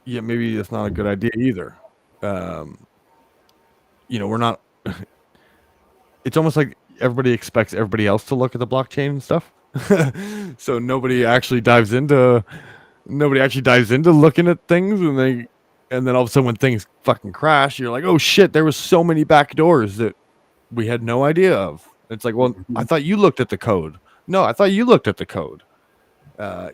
yeah, maybe it's not a good idea either. Um, we're not. It's almost like everybody expects everybody else to look at the blockchain and stuff. So nobody actually dives into looking at things, and then all of a sudden when things fucking crash, you're like, oh shit, there was so many back doors that we had no idea of. It's like, well, I Mhm. thought you looked at the code. No, I thought you looked at the code.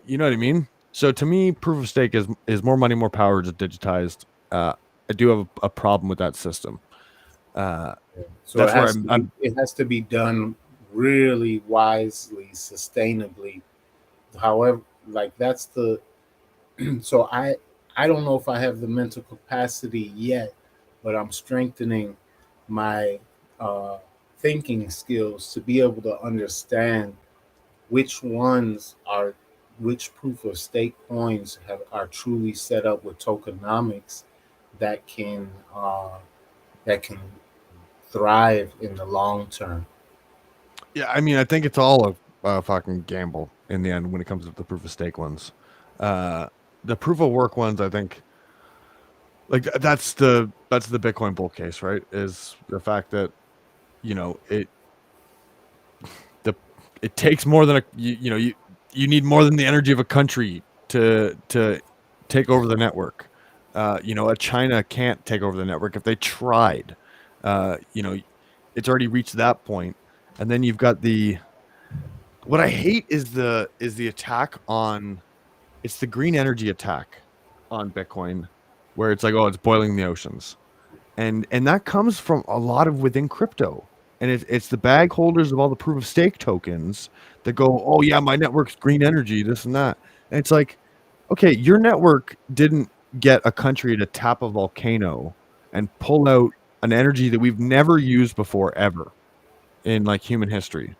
You know what I mean? So to me, proof of stake is more money, more power, just digitized. I do have a problem with that system. Uh, So that's where I'm it has to be done really wisely, sustainably. However, like that's the so I don't know if I have the mental capacity yet, but I'm strengthening my uh, thinking skills to be able to understand which ones are which proof of stake coins are truly set up with tokenomics that can uh, that can thrive in the long term. Yeah, I mean, I think it's all a fucking gamble in the end when it comes to the proof of stake ones. Uh, the proof of work ones, I think, like that's the Bitcoin bull case, right? Is the fact that you know the it takes more than you need more than the energy of a country to take over the network. A China can't take over the network if they tried. You know, it's already reached that point, and then you've got the what I hate is the attack on it's the green energy attack on Bitcoin, where it's like, oh, it's boiling the oceans, and that comes from a lot of within crypto, and it's the bag holders of all the proof of stake tokens that go, oh yeah, my network's green energy, this and that, and it's like, okay, your network didn't get a country to tap a volcano and pull out an energy that we've never used before ever in like human history.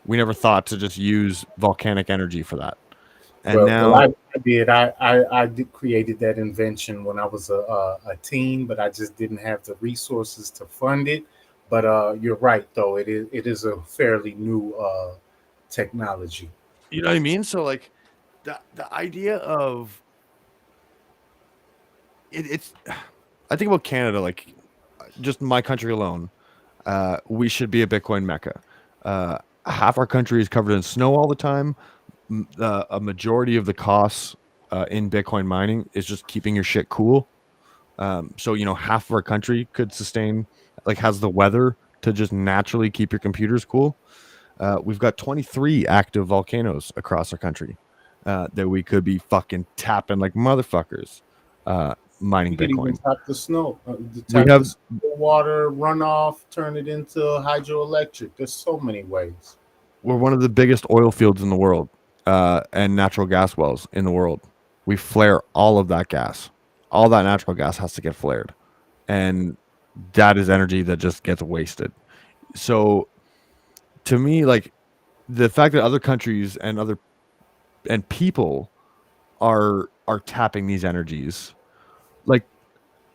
We never thought to just use volcanic energy for that. And Well, now I did. I did created that invention when I was a teen, but I just didn't have the resources to fund it. But you're right, though it is a fairly new technology. you know what I mean? So like the idea of it's I think about Canada, like just my country alone, we should be a Bitcoin mecca. Half our country is covered in snow all the time. A majority of the costs in Bitcoin mining is just keeping your shit cool. So half of our country could sustain, like, has the weather to just naturally keep your computers cool. We've got 23 active volcanoes across our country that we could be fucking tapping like motherfuckers, mining You could even Bitcoin. tap the snow, We tap have the water runoff, turn it into hydroelectric. There's so many ways. we're one of the biggest oil fields in the world, and natural gas wells in the world. We flare all of that gas. All that natural gas has to get flared, and that is energy that just gets wasted. So to me, like the fact that other countries and other and people are tapping these energies, like,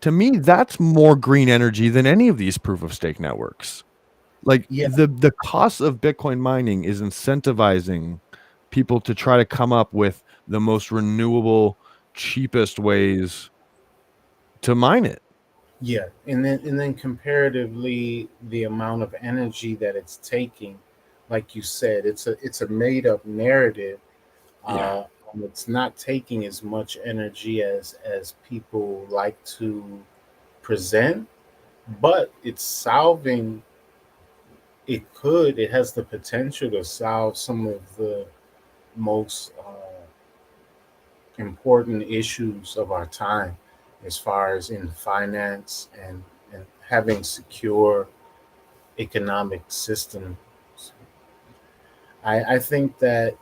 to me, that's more green energy than any of these proof of stake networks. Like Yeah, the cost of Bitcoin mining is incentivizing people to try to come up with the most renewable, cheapest ways to mine it. yeah, and then comparatively, the amount of energy that it's taking, like you said, it's a made up narrative. Yeah. It's not taking as much energy as people like to present, but it's solving. It has the potential to solve some of the most important issues of our time, as far as in finance and having secure economic systems. I think that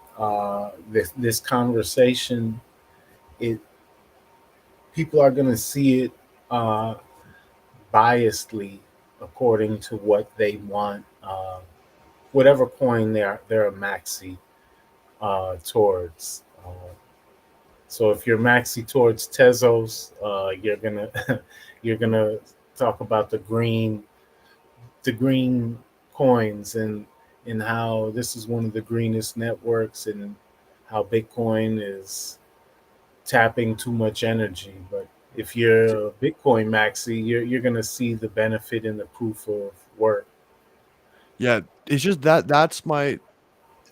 this conversation, it people are going to see it uh, biasedly according to what they want, whatever coin they're a maxi towards. So if you're maxi towards Tezos, you're gonna you're gonna talk about the green coins and how this is one of the greenest networks and how Bitcoin is tapping too much energy. But if you're a Bitcoin maxi, you're gonna see the benefit in the proof of work. Yeah, it's just that's my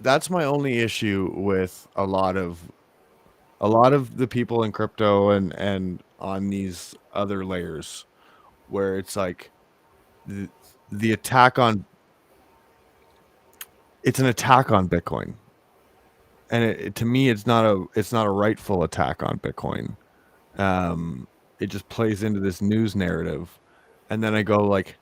only issue with a lot of the people in crypto and on these other layers, where it's like the, the attack on it's an attack on Bitcoin, and to me, it's not a rightful attack on Bitcoin. Um, it just plays into this news narrative, and then I go like,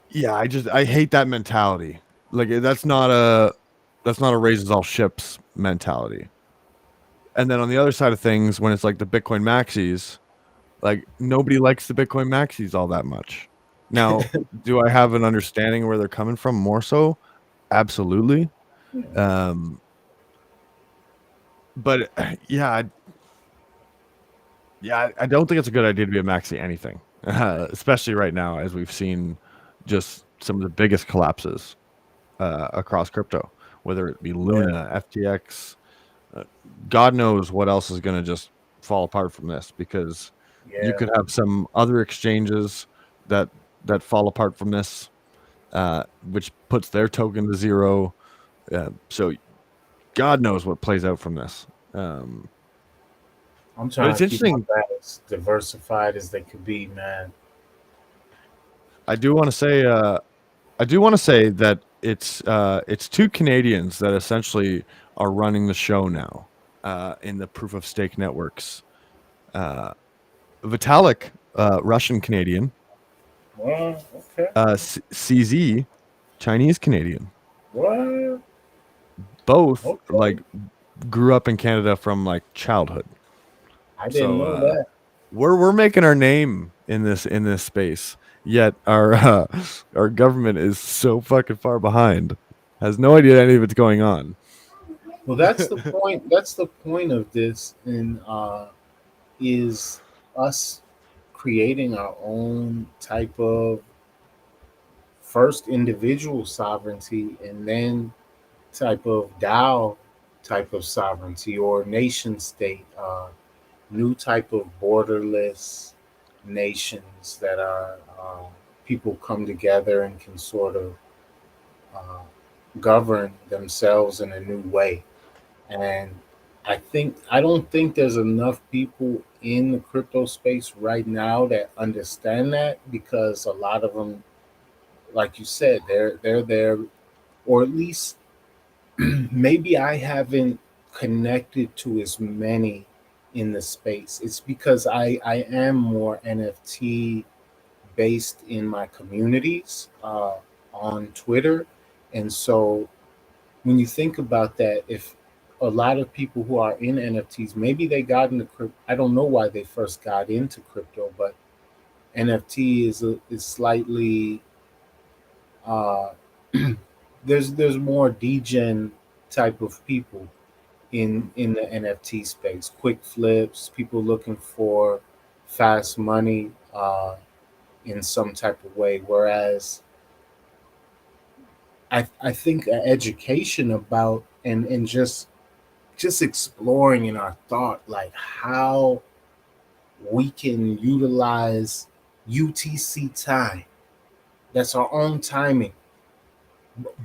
yeah, I hate that mentality. Like that's not a raises all ships mentality. And then on the other side of things, when it's like the Bitcoin maxis, like nobody likes the Bitcoin maxis all that much. Now, do I have an understanding where they're coming from more so? Absolutely. Um, but yeah, I don't think it's a good idea to be a maxi anything, especially right now as we've seen just some of the biggest collapses across crypto, whether it be Yeah, Luna, FTX. Uh, God knows what else is going to just fall apart from this because you yeah. could have some other exchanges that fall apart from this, which puts their token to zero. So God knows what plays out from this. Um, I'm but trying it's to keep my interesting. bag as diversified as they could be, man. I do want to say. I do want to say that it's two Canadians that essentially are running the show now in the proof of stake networks. Uh, Vitalik, Russian Canadian, Well, okay. CZ, Chinese Canadian. What? Both Okay. like grew up in Canada from like childhood. I didn't So know that. we're making our name in this space. Yet our government is so fucking far behind. Has no idea any of it's going on. Well, that's the point. That's the point of this, and is us creating our own type of first individual sovereignty, and then type of DAO type of sovereignty or nation state. New type of borderless nations that are people come together and can sort of uh, govern themselves in a new way. And I don't think there's enough people in the crypto space right now that understand that because a lot of them, like you said, they're there, or at least maybe I haven't connected to as many in the space. It's because I am more NFT based in my communities on Twitter. And so when you think about that, if a lot of people who are in NFTs, maybe they got into crypto. I don't know why they first got into crypto, but NFT is slightly uh, there's more degen type of people in the NFT space. Quick flips, people looking for fast money in some type of way. Whereas I think education about and just exploring in our thought like how we can utilize UTC time. That's our own timing,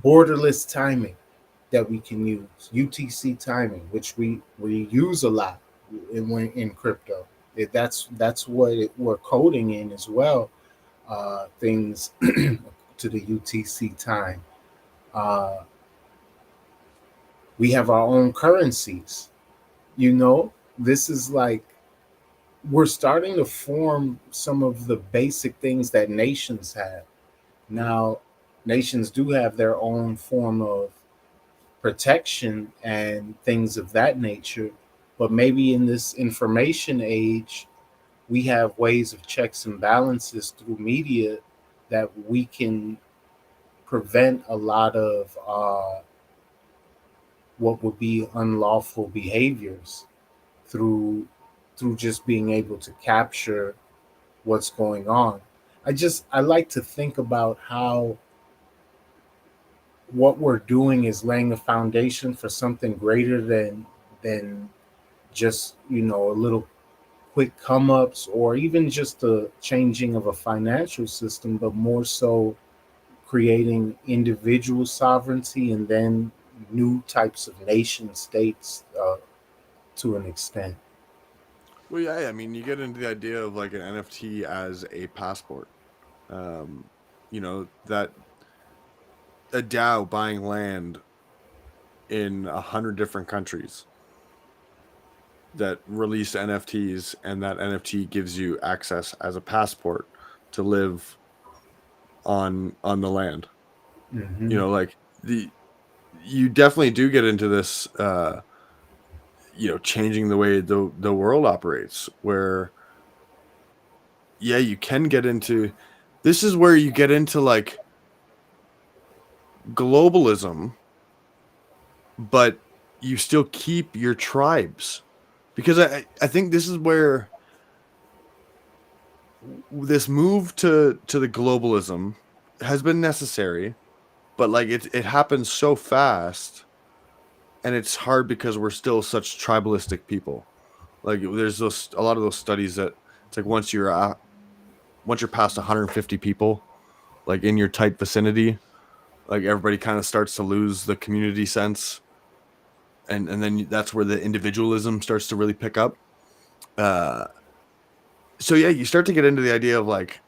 borderless timing that we can use. UTC timing, which we use a lot in crypto. That's what we're coding in as well. Things to the UTC time. Uh, we have our own currencies. You know, this is like we're starting to form some of the basic things that nations have. Now, nations do have their own form of protection and things of that nature. But maybe in this information age, we have ways of checks and balances through media that we can prevent a lot of what would be unlawful behaviors through just being able to capture what's going on. I like to think about how what we're doing is laying a foundation for something greater than just a little quick come ups or even just the changing of a financial system, but more so creating individual sovereignty and then new types of nation states to an extent. Well, yeah, I mean, you get into the idea of like an NFT as a passport. Um, that a DAO buying land in 100 different countries that release NFTs, and that NFT gives you access as a passport to live on the land. Hmm. Like the you definitely do get into this. changing the way the world operates, where you can get into, this is where you get into like globalism, but you still keep your tribes, because I think this is where this move to the globalism has been necessary, but like it happens so fast, and it's hard because we're still such tribalistic people. Like there's a lot of those studies that it's like once you're past 150 people, like in your tight vicinity, like everybody kind of starts to lose the community sense, and then that's where the individualism starts to really pick up. Uh, so yeah, you start to get into the idea of like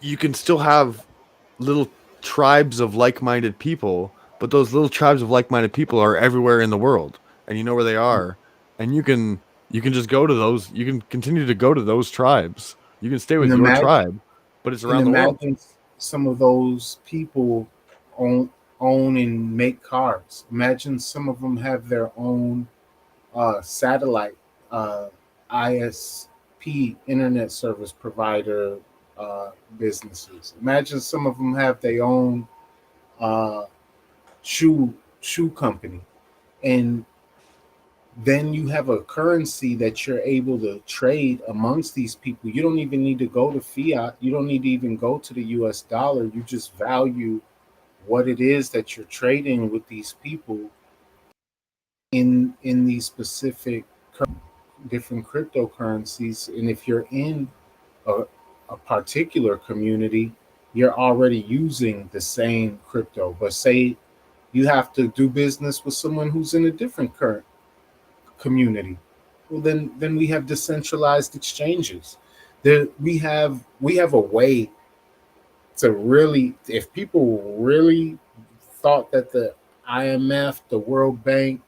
you can still have little tribes of like-minded people, but those little tribes of like-minded people are everywhere in the world, and you know where they are, and you can just go to those. You can continue to go to those tribes. You can stay And with your imagine, tribe, but it's and around the world. imagine some of those people own own and make cars. Imagine some of them have their own satellite uh, ISP internet service provider businesses. Imagine some of them have their own uh, shoe shoe company, and then you have a currency that you're able to trade amongst these people. You don't even need to go to fiat. You don't need to even go to the US dollar. You just value what it is that you're trading with these people in these specific different cryptocurrencies. And if you're in a, a particular community, you're already using the same crypto. But say you have to do business with someone who's in a different current community. Well, then we have decentralized exchanges. There we have a way to really, if people really thought that the IMF, the World Bank,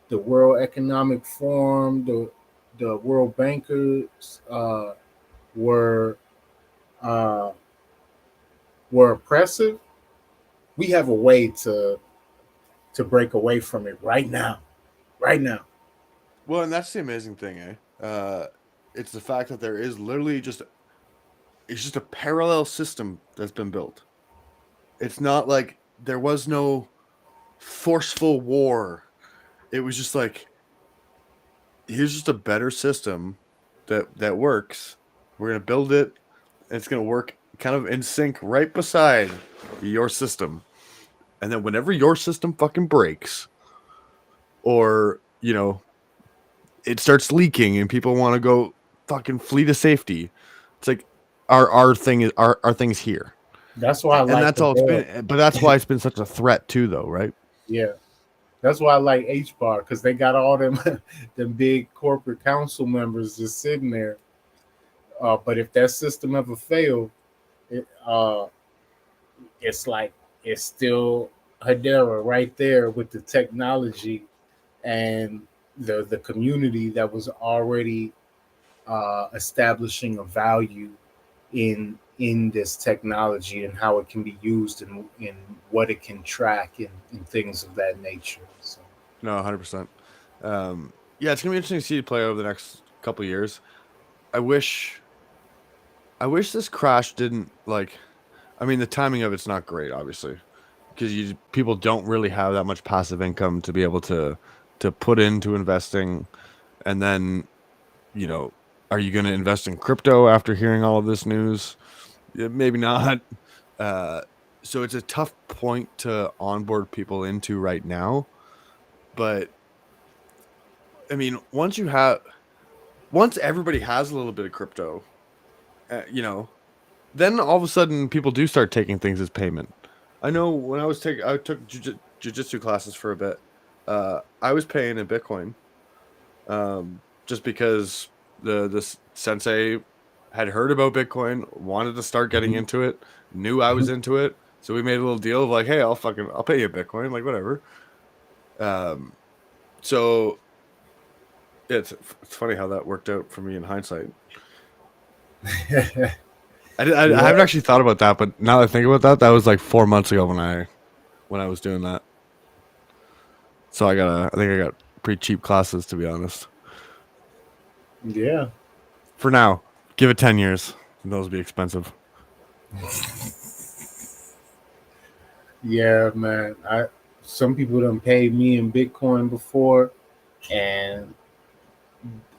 the World Economic Forum, the World Bankers were uh, were oppressive, we have a way to break away from it right now, right now. Well, and that's the amazing thing, eh? It's the fact that there is literally just it's just a parallel system that's been built. It's not like there was no forceful war. It was just like, here's just a better system that works. We're gonna build it, and it's gonna work kind of in sync right beside your system. And then whenever your system fucking breaks, or it starts leaking and people want to go fucking flee to safety, it's like our thing is our thing's here. That's why I And like that's the all it's world. been. But that's why it's been such a threat too, though, right? Yeah, that's why I like H bar because they got all them them big corporate council members just sitting there. But if that system ever failed, it, it's like it's still Hedera right there with the technology and the community that was already establishing a value in this technology and how it can be used and what it can track and things of that nature. So No, 100%. Yeah, it's gonna be interesting to see it play over the next couple of years. I wish, I wish this crash didn't like. I mean, the timing of it's not great, obviously, because people don't really have that much passive income to be able to put into investing, and then you know, are you going to invest in crypto after hearing all of this news? Yeah, maybe not. Uh, so it's a tough point to onboard people into right now. But I mean, once everybody has a little bit of crypto, then all of a sudden people do start taking things as payment. I know when I took jujitsu classes for a bit. I was paying in Bitcoin, just because the sensei had heard about Bitcoin, wanted to start getting mhm. into it, knew I was into it, so we made a little deal of like, hey, I'll pay you Bitcoin, like whatever. Um, so it's funny how that worked out for me in hindsight. I haven't Yeah, actually thought about that, but now that I think about that, that was like 4 months ago when I was doing that. So I think I got pretty cheap classes, to be honest. Yeah. For now, give it 10 years, and those will be expensive. Yeah, man. I Some people done paid me in Bitcoin before, and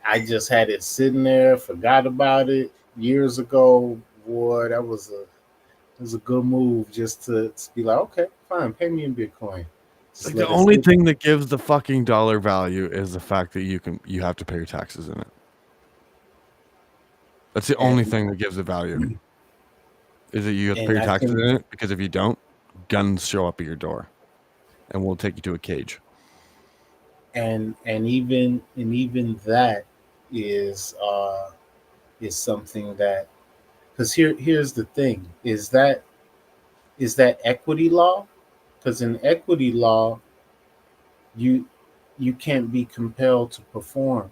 I just had it sitting there, forgot about it years ago. Boy, that was a good move just to be like, okay, fine, pay me in Bitcoin. Just Like the let it only sit. thing that gives the fucking dollar value is the fact that you have to pay your taxes in it. That's the only And thing that gives it value. Is that you have to pay and your I taxes think in it, because if you don't, guns show up at your door and will take you to a cage. and even that is is something that, because here's the thing, is that equity law, because in equity law you you can't be compelled to perform.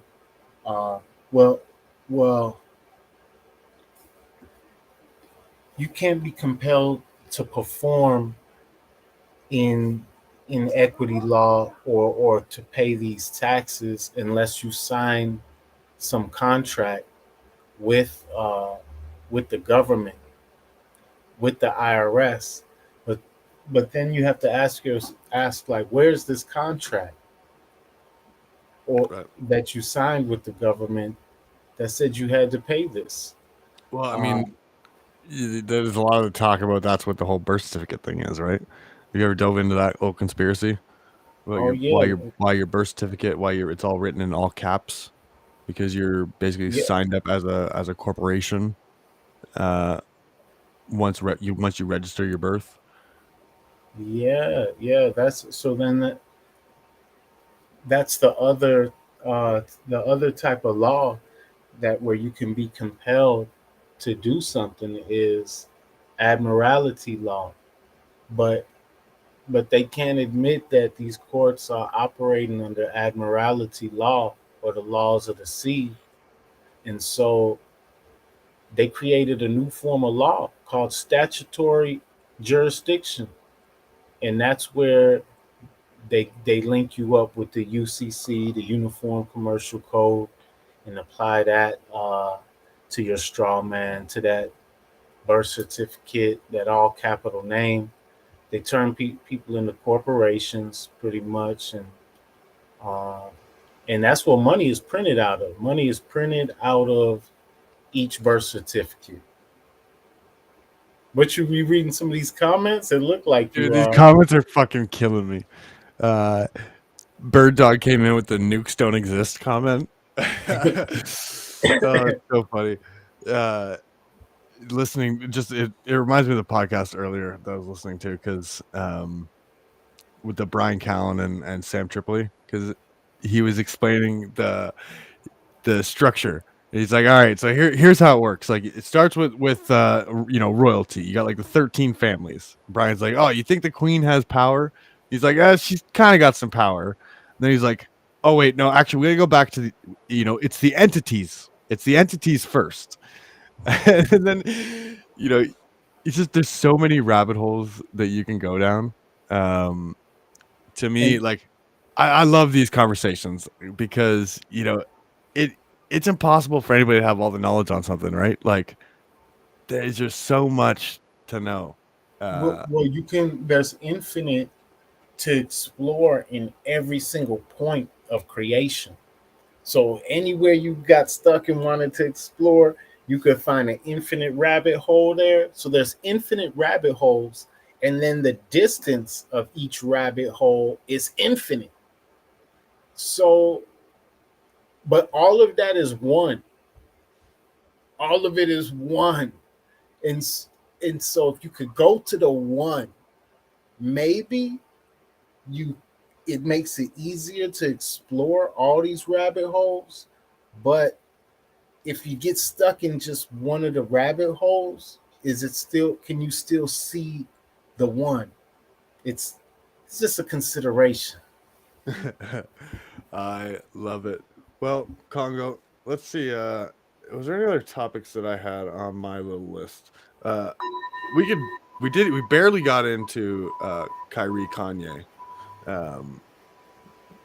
uh well well you can't be compelled to perform in equity law, or to pay these taxes unless you sign some contract with the government, with the IRS. But then you have to ask, like, where's this contract or Right. that you signed with the government that said you had to pay this? Well, I Uh, mean, there's a lot of talk about that's what the whole birth certificate thing is, right? Have you ever dove into that whole conspiracy about oh yeah, why your birth certificate, why it's all written in all caps, because you're basically yeah, signed up as a corporation uh once you register your birth. yeah. That's so then that's the other type of law that where you can be compelled to do something is admiralty law. But they can't admit that these courts are operating under admiralty law or the laws of the sea. And so they created a new form of law called statutory jurisdiction. And that's where they link you up with the UCC, the Uniform Commercial Code, and apply that to your straw man, to that birth certificate, that all capital name. They turn people into corporations pretty much, uh, and that's what money is printed out of. Money is printed out of each birth certificate. But you be reading some of these comments, it look like Dude, you these are. comments are fucking killing me. Uh, Bird Dog came in with the nukes don't exist comment. Oh, it's so funny. Uh, Listening, just it reminds me of the podcast earlier that I was listening to, because with the Brian Callen and Sam Tripoli, because he was explaining the structure. He's like, all right, so here's how it works. Like, it starts with royalty. You got like the 13 families. Brian's like, oh, you think the queen has power? He's like, she's kind of got some power. And then he's like, oh wait, no, actually, we gotta go back to the, it's the entities. It's the entities first. And then, you know, it's just there's so many rabbit holes that you can go down. Um, to me, And like, I love these conversations, because it it's impossible for anybody to have all the knowledge on something, right? Like, there's just so much to know. well, uh you can. There's infinite to explore in every single point of creation. So anywhere you got stuck and wanted to explore, you could find an infinite rabbit hole there. So there's infinite rabbit holes, and then the distance of each rabbit hole is infinite. So, but all of that is one. All of it is one. And and so if you could go to the one, maybe you it makes it easier to explore all these rabbit holes. But if you get stuck in just one of the rabbit holes, is it still, can you still see the one? It's it's just a consideration. I love it. Well, Congo, let's see. Was there any other topics that I had on my little list? uh we could we barely got into Kyrie Kanye. um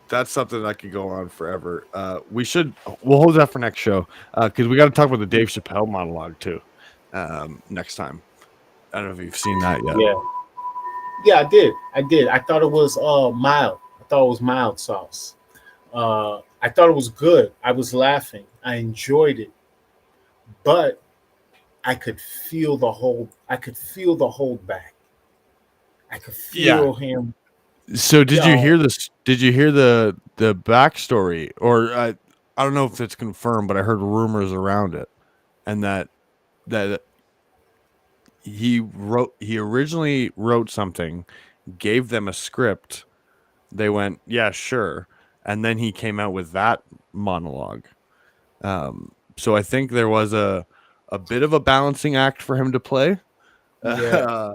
that's something that could go on forever. We'll hold that for next show because we got to talk about the Dave Chappelle monologue too next time. I don't know if you've seen that yet. Yeah, yeah, I did. I did. I thought it was mild. I thought it was mild sauce. I thought it was good. I was laughing. I enjoyed it, but I could feel the hold. I could feel the hold back. I could Yeah. feel him. So did you Yo, hear this? Did you hear the backstory? Or I don't know if it's confirmed, but I heard rumors around it, and that he originally wrote something, gave them a script. They went, yeah, sure, and then he came out with that monologue. So I think there was a bit of a balancing act for him to play. yeah,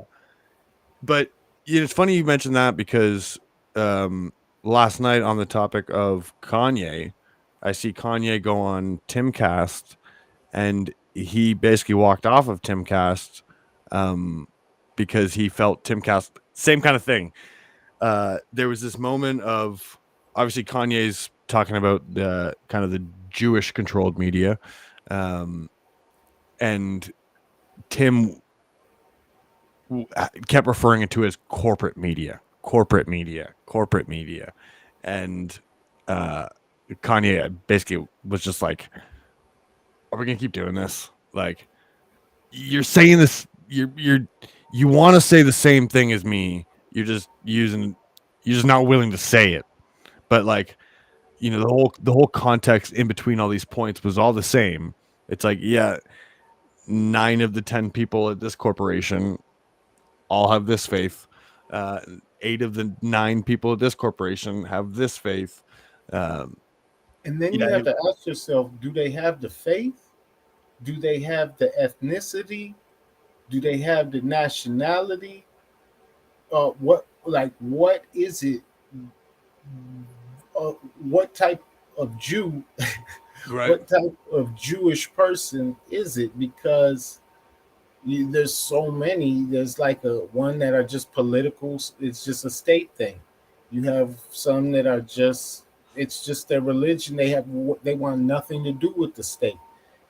But yeah, it's funny you mentioned that because um, last night on the topic of Kanye, I see Kanye go on Timcast, and he basically walked off of Timcast um, because he felt Timcast same kind of thing. There was this moment of obviously Kanye's talking about the kind of the Jewish controlled media, um, and Tim kept referring it to as corporate media, and uh, Kanye basically was just like, "Are we gonna keep doing this? Like, you're saying this, you want to say the same thing as me. You're just not willing to say it, but like." The whole context in between all these points was all the same. It's like, yeah, 9 of the 10 people at this corporation all have this faith. 8 of the 9 people at this corporation have this faith. Um, and then yeah, you have to ask yourself: do they have the faith? Do they have the ethnicity? Do they have the nationality? What is it? What type of Jew? right. What type of Jewish person is it? Because there's so many. There's like a one that are just political. It's just a state thing. You have some that are just. It's just their religion. They want nothing to do with the state.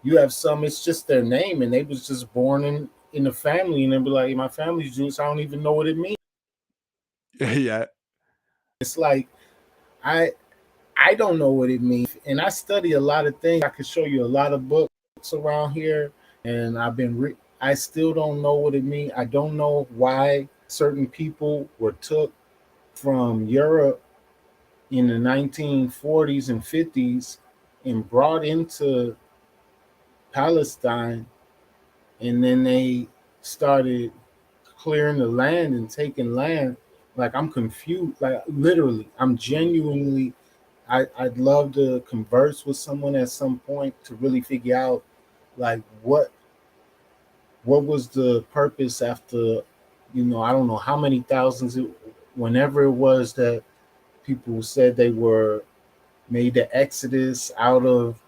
You have some. It's just their name, and they was just born in a family, and they be like, my family's Jewish. I don't even know what it means. Yeah, It's like I I don't know what it means, and I study a lot of things. I could show you a lot of books around here, and I still don't know what it means. I don't know why certain people were took from Europe in the 1940s and 50s and brought into Palestine, and then they started clearing the land and taking land. Like, I'm confused. Like, literally, I'm genuinely. I'd love to converse with someone at some point to really figure out, like, what was the purpose after, I don't know how many thousands whenever it was that people said they were made the exodus out of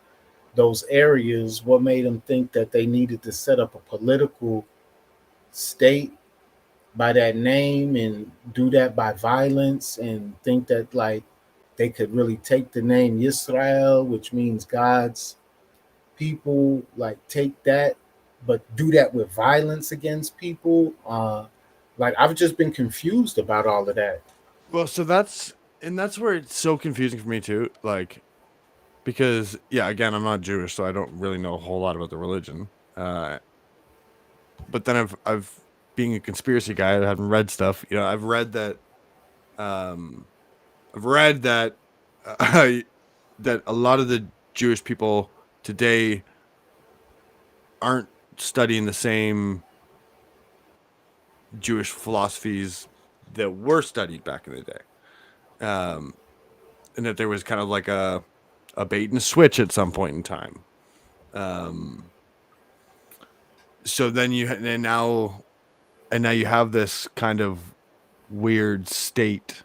those areas. What made them think that they needed to set up a political state by that name and do that by violence, and think that, like, they could really take the name Yisrael, which means God's people, like, take that, but do that with violence against people. Like, I've just been confused about all of that. well, that's where it's so confusing for me too. Like, because yeah, again, I'm not Jewish, so I don't really know a whole lot about the religion. But then I've being a conspiracy guy, I haven't read stuff. Um, I've read that that a lot of the Jewish people today aren't studying the same Jewish philosophies that were studied back in the day, um, and that there was kind of like a bait and switch at some point in time. Um, so then and now you have this kind of weird state.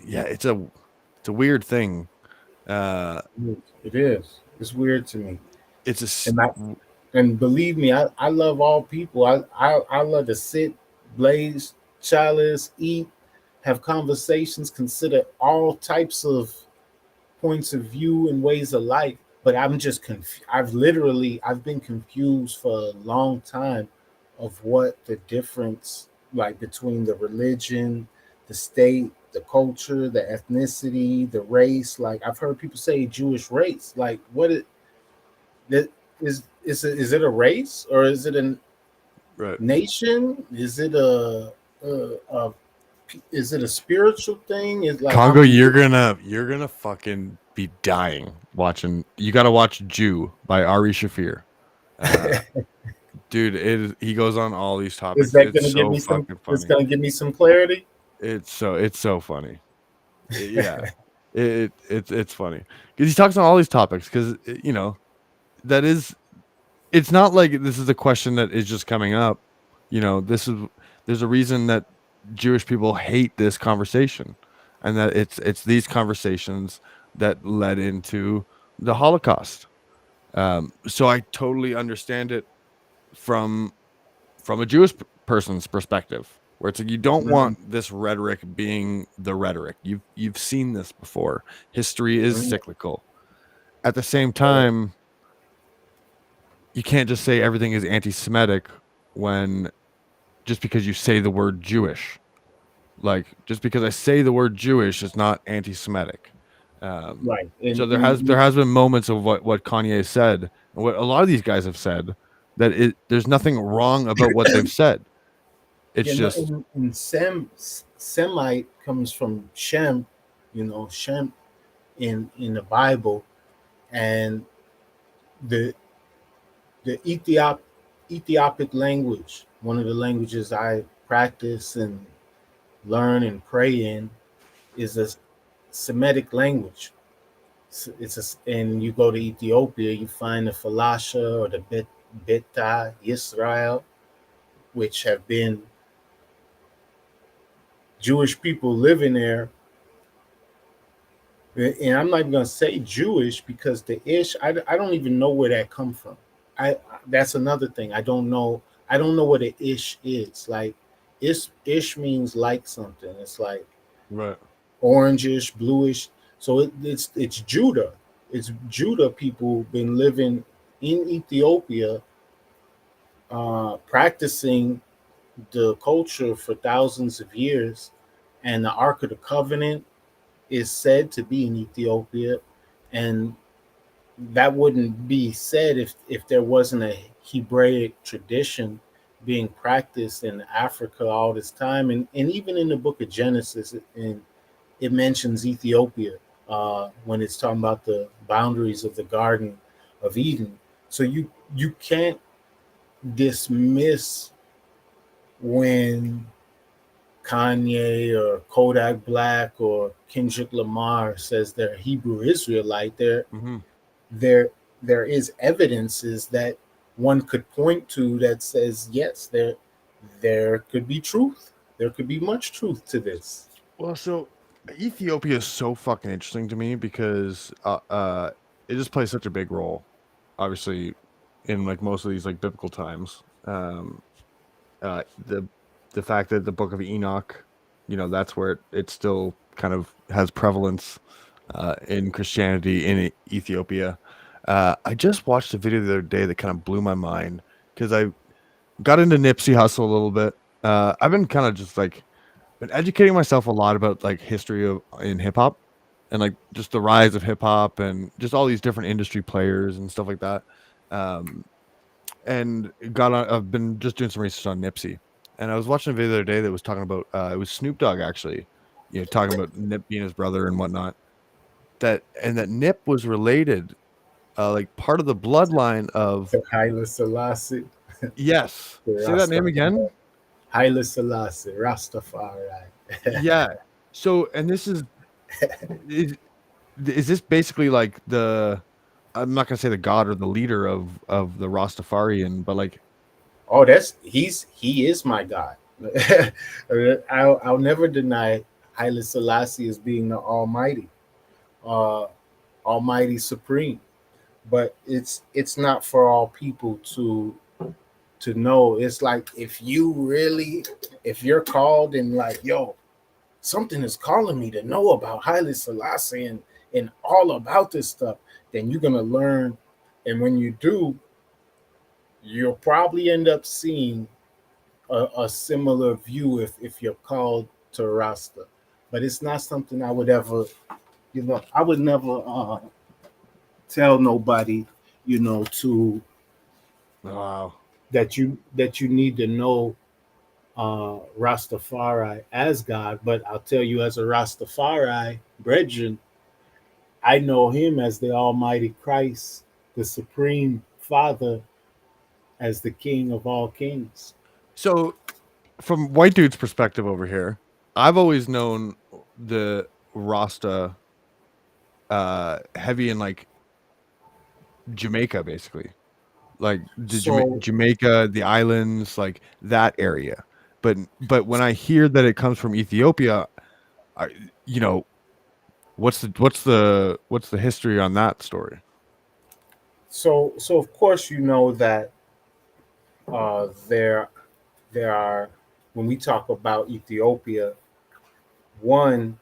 Yeah, it's a weird thing. Uh, It is. It's weird to me. it's And I and believe me, I love all people. I love to sit, blaze, chalice, eat, have conversations, consider all types of points of view and ways of life. But I'm just I've been confused for a long time of what the difference like between the religion, the state, the culture, the ethnicity, the race. Like I've heard people say Jewish race. Like what it that is it a race or is it a Right. nation? A is it a spiritual thing? Is like Congo, I'm you're gonna fucking be dying watching. You got to watch Jew by Ari Shafir. Uh, dude, he goes on all these is topics. that It's gonna give so me some? fucking It's funny. gonna give me some clarity. It's so funny. Yeah, it's funny because he talks on all these topics because that is it's not like this is a question that is just coming up. This is there's a reason that Jewish people hate this conversation, and that it's these conversations that led into the Holocaust. So I totally understand it from a Jewish person's perspective, where it's like you don't Mhm, want this rhetoric being the rhetoric. You've seen this before. History is mhm, cyclical. At the same right. time, you can't just say everything is anti-Semitic when just because you say the word Jewish. Like just because I say the word Jewish is not anti-Semitic. Right. So And, there has been moments of what Kanye said and what a lot of these guys have said that there's nothing wrong about what they've said. It's you know, just in Semite comes from Shem, Shem in the Bible, and the the Ethiopic language, one of the languages I practice and learn and pray in, is a Semitic language. And you go to Ethiopia, you find the Falasha or the Beta Israel, which have been Jewish people living there. And I'm not even gonna say Jewish because the ish, I don't even know where that come from. I That's another thing. I don't know what an ish is. Like ish means like something. It's like right. orangish, bluish. So it's Judah. It's Judah people been living in Ethiopia, practicing the culture for thousands of years, and the Ark of the Covenant is said to be in Ethiopia, and that wouldn't be said if there wasn't a Hebraic tradition being practiced in Africa all this time, and even in the Book of Genesis, and it mentions Ethiopia when it's talking about the boundaries of the Garden of Eden. So you can't dismiss when Kanye or Kodak Black or Kendrick Lamar says they're Hebrew Israelite. Hmm. There there is evidences that one could point to that says yes, there could be truth. There could be much truth to this. Well, so Ethiopia is so fucking interesting to me because it just plays such a big role, obviously, in like most of these like biblical times. The fact that the Book of Enoch, that's where it still kind of has prevalence in Christianity in Ethiopia. I just watched a video the other day that kind of blew my mind because I got into Nipsey Hussle a little bit. I've been kind of just like been educating myself a lot about like history of in hip hop and like just the rise of hip hop and just all these different industry players and stuff like that. Um, and I've been just doing some research on Nipsey, and I was watching a video the other day that was talking about it was Snoop Dogg actually, talking about Nip being his brother and whatnot. That Nip was related, like part of the bloodline of Haile Selassie, yes. the Say that name again. Rastafari. Haile Selassie, Rastafari. Yeah. So, and this is is this basically like the I'm not gonna say the god or the leader of the Rastafarian, but like Oh, he is my God. I'll never deny Haile Selassie as being the Almighty, uh, Almighty Supreme. But it's not for all people to know. It's like if you're called and like, yo, something is calling me to know about Haile Selassie and all about this stuff, then you're gonna learn. And when you do, you'll probably end up seeing a similar view if you're called to Rasta. But it's not something I would ever, I would never tell nobody, to Wow. that you need to know Rastafari as God. But I'll tell you, as a Rastafari brethren, I know him as the Almighty Christ, the Supreme Father, as the King of all kings. So from white dude's perspective over here, I've always known the Rasta heavy in like Jamaica, basically. Like the So, Jamaica, the islands, like that area. But when I hear that it comes from Ethiopia, I, you know, what's the history on that story? so of course you know that there are, when we talk about Ethiopia, one,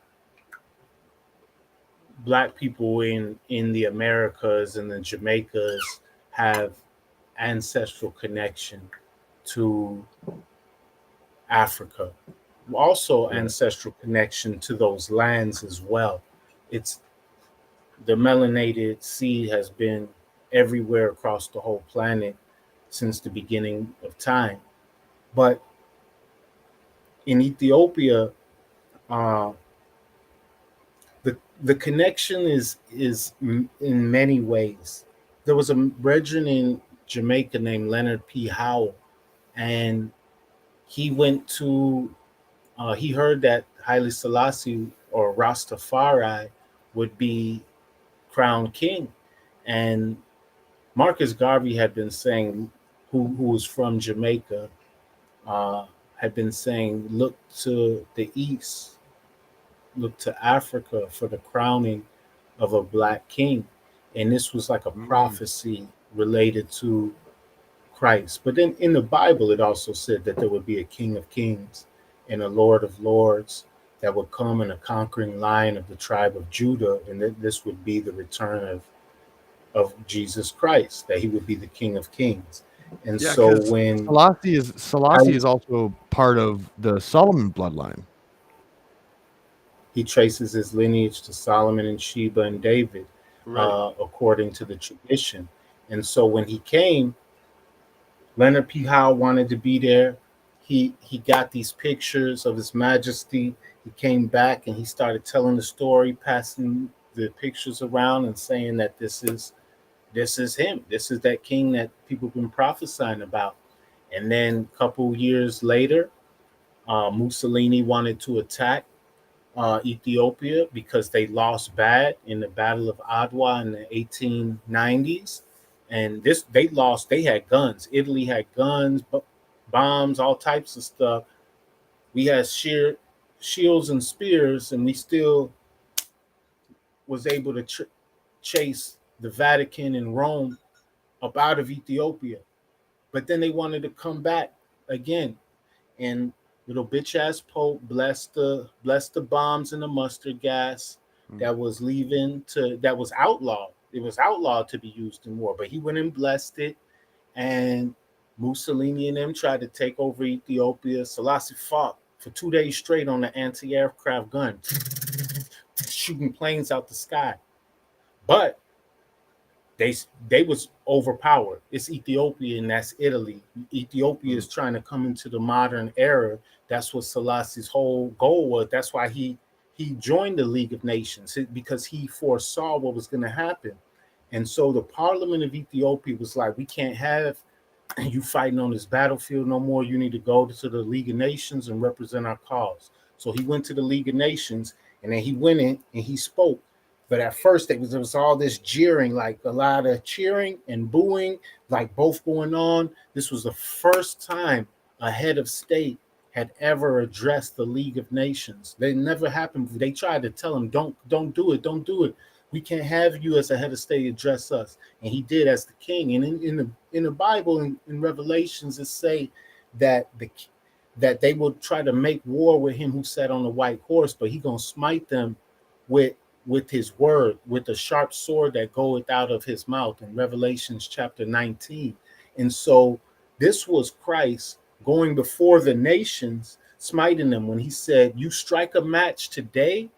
black people in the Americas and the Jamaicas have ancestral connection to Africa, also Right. ancestral connection to those lands as well. It's the melanated seed has been everywhere across the whole planet since the beginning of time. But in Ethiopia, uh, the connection is in many ways. There was a brethren in Jamaica named Leonard P. Howell, and he went to he heard that Haile Selassie or Rastafari would be crowned king, and Marcus Garvey had been saying, who was from Jamaica, had been saying, look to the east, look to Africa for the crowning of a black king. And this was like a Mm. prophecy related to Christ. But then in the Bible, it also said that there would be a King of Kings and a Lord of Lords that would come in a conquering lion of the tribe of Judah. And that this would be the return of Jesus Christ, that he would be the King of Kings. And Yeah, so because when Selassie I, is also part of the Solomon bloodline. he traces his lineage to Solomon and Sheba and David, Right. according to the tradition. And so when he came, Leonard P. Howe wanted to be there. He got these pictures of His Majesty. He came back and he started telling the story, passing the pictures around and saying that this is him. This is that king that people have been prophesying about. And then a couple years later, Mussolini wanted to attack Ethiopia because they lost bad in the Battle of Adwa in the 1890s. And this they lost. They had guns. Italy had guns, bombs, all types of stuff. We had sheer shields and spears, and we still was able to chase the Vatican and Rome up out of Ethiopia. But then they wanted to come back again, and little bitch ass Pope blessed the bombs and the mustard gas Mm. that was leaving to that was outlawed. It was outlawed to be used in war, but he went and blessed it. And Mussolini and them tried to take over Ethiopia. Selassie fought for 2 days straight on the anti-aircraft gun, shooting planes out the sky. But they they was overpowered. It's Ethiopia and that's Italy. Ethiopia Mm. is trying to come into the modern era. That's what Selassie's whole goal was. That's why he joined the League of Nations, because he foresaw what was going to happen. And so the Parliament of Ethiopia was like, we can't have you fighting on this battlefield no more. You need to go to the League of Nations and represent our cause. So he went to the League of Nations, and then he went in and he spoke. But at first, there was all this jeering, like a lot of cheering and booing, like both going on. This was the first time a head of state had ever addressed the League of Nations. They never happened. They tried to tell him, don't do it, don't do it. We can't have you as a head of state address us. And he did as the king. And in the Bible, in Revelations, it say that that they will try to make war with him who sat on the white horse, but he gonna smite them with his word, with a sharp sword that goeth out of his mouth in Revelations chapter 19. And so this was Christ going before the nations, smiting them when he said, "You strike a match today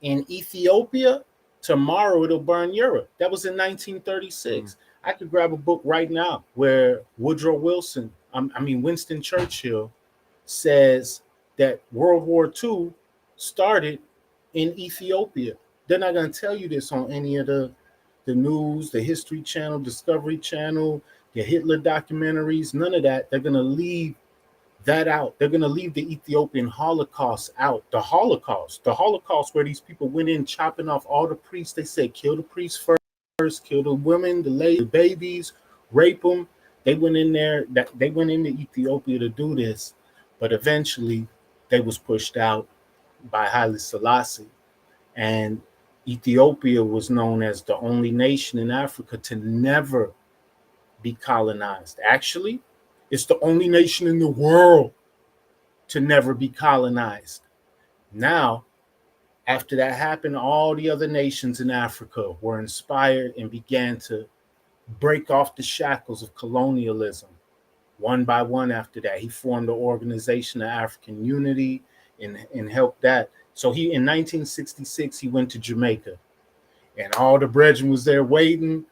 in Ethiopia, tomorrow it'll burn Europe." That was in Mm. 1936. I could grab a book right now where Woodrow Wilson, I mean Winston Churchill, says that World War II started in Ethiopia. They're not going to tell you this on any of the news, the History Channel, Discovery Channel, the Hitler documentaries, none of that. They're going to leave that out. They're going to leave the Ethiopian Holocaust out. The Holocaust where these people went in chopping off all the priests. They said kill the priests first, kill the women, the ladies, the babies, rape them. They went in there. They went into Ethiopia to do this, but eventually they was pushed out by Haile Selassie, and Ethiopia was known as the only nation in Africa to never be colonized. Actually, it's the only nation in the world to never be colonized. Now, after that happened, all the other nations in Africa were inspired and began to break off the shackles of colonialism. One by one, after that, he formed the Organization of African Unity and helped that. So he in 1966 he went to Jamaica, and all the brethren was there waiting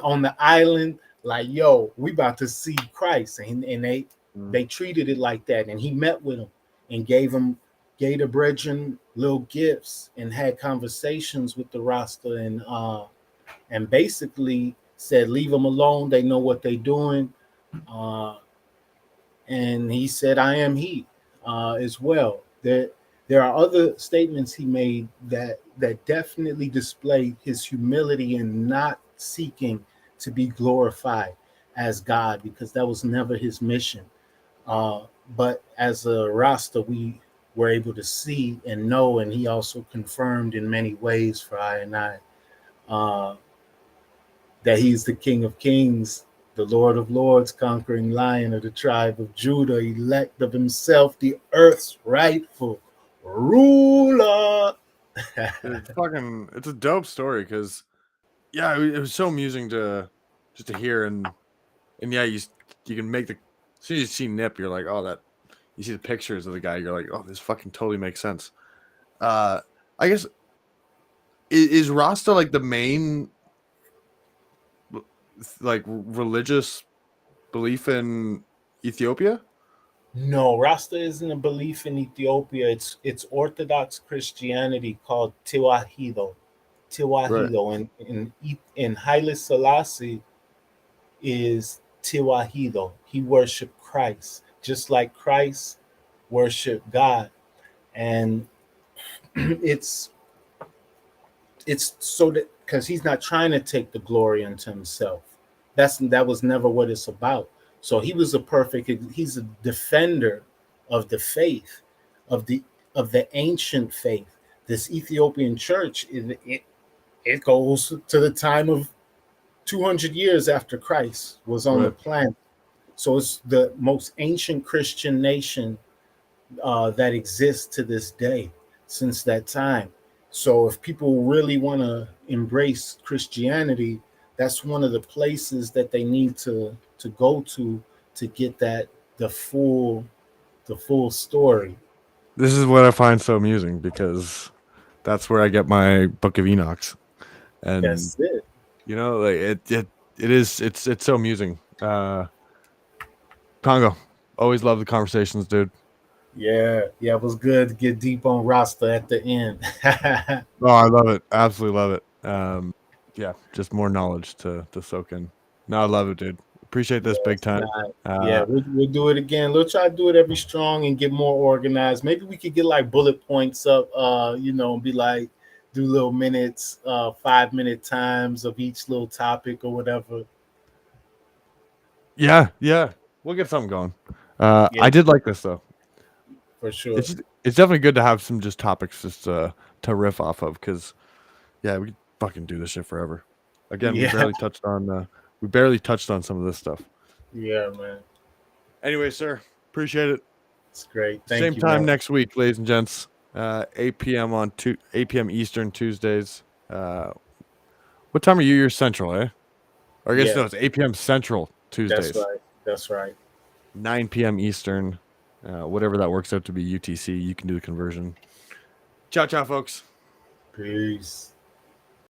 on the island, like, yo, we about to see Christ. And Mm. they treated it like that. And he met with them and gave the brethren little gifts and had conversations with the Rasta, and basically said, leave them alone. They know what they're doing. Uh, and he said, I am he, as well. There are other statements he made that definitely display his humility in not seeking to be glorified as God, because that was never his mission. But as a Rasta, we were able to see and know, and he also confirmed in many ways for I and I, uh, that he's the King of Kings, the Lord of Lords, conquering lion of the tribe of Judah, elect of himself, the earth's rightful ruler. It's fucking. It's a dope story because yeah, it was so amusing to just to hear and yeah, you can make the as soon as you see Nip, you're like, oh that. You see the pictures of the guy, you're like, oh, this fucking totally makes sense. Uh, I guess is Rasta like the main like religious belief in Ethiopia? No, Rasta isn't a belief in Ethiopia. It's Orthodox Christianity called Tiwahido. Right. Tiwahido. And Haile Selassie is Tiwahido. He worshiped Christ, just like Christ worshiped God. And it's it's so that because he's not trying to take the glory unto himself. That was never what it's about. So he was a perfect. He's a defender of the faith, of the ancient faith. This Ethiopian church, it goes to the time of 200 years after Christ was on the Right. planet. So it's the most ancient Christian nation that exists to this day since that time. So if people really want to embrace Christianity, that's one of the places that they need to go to get that the full story. This is what I find so amusing because that's where I get my Book of Enochs, and That's it. like it's so amusing. Congo, always love the conversations, dude. Yeah, yeah, it was good to get deep on Rasta at the end. Oh, I love it, absolutely love it. Yeah, just more knowledge to soak in. No, I love it, dude. Appreciate this big Yes, time. nah, yeah, Uh, we'll do it again. We'll try to do it every strong and get more organized. Maybe we could get like bullet points up, and be like do little minutes, 5 minute times of each little topic or whatever. yeah, yeah, we'll get something going. Yeah, I did like this though. for sure. It's definitely good to have some just topics just to riff off of because yeah, we could fucking do this shit forever. Again, Yeah, we barely touched on some of this stuff. yeah, man. Anyway, sir, appreciate it. It's great. Same Thank you, time man. next week, ladies and gents. 8 p.m. 8 p.m. Eastern Tuesdays. What time are you? You're Central, eh? Or I guess Yeah, no, it's 8 p.m. Central that's Tuesdays. right. That's right. 9 p.m. Eastern. Whatever that works out to be UTC, you can do the conversion. Ciao, ciao, folks. Peace.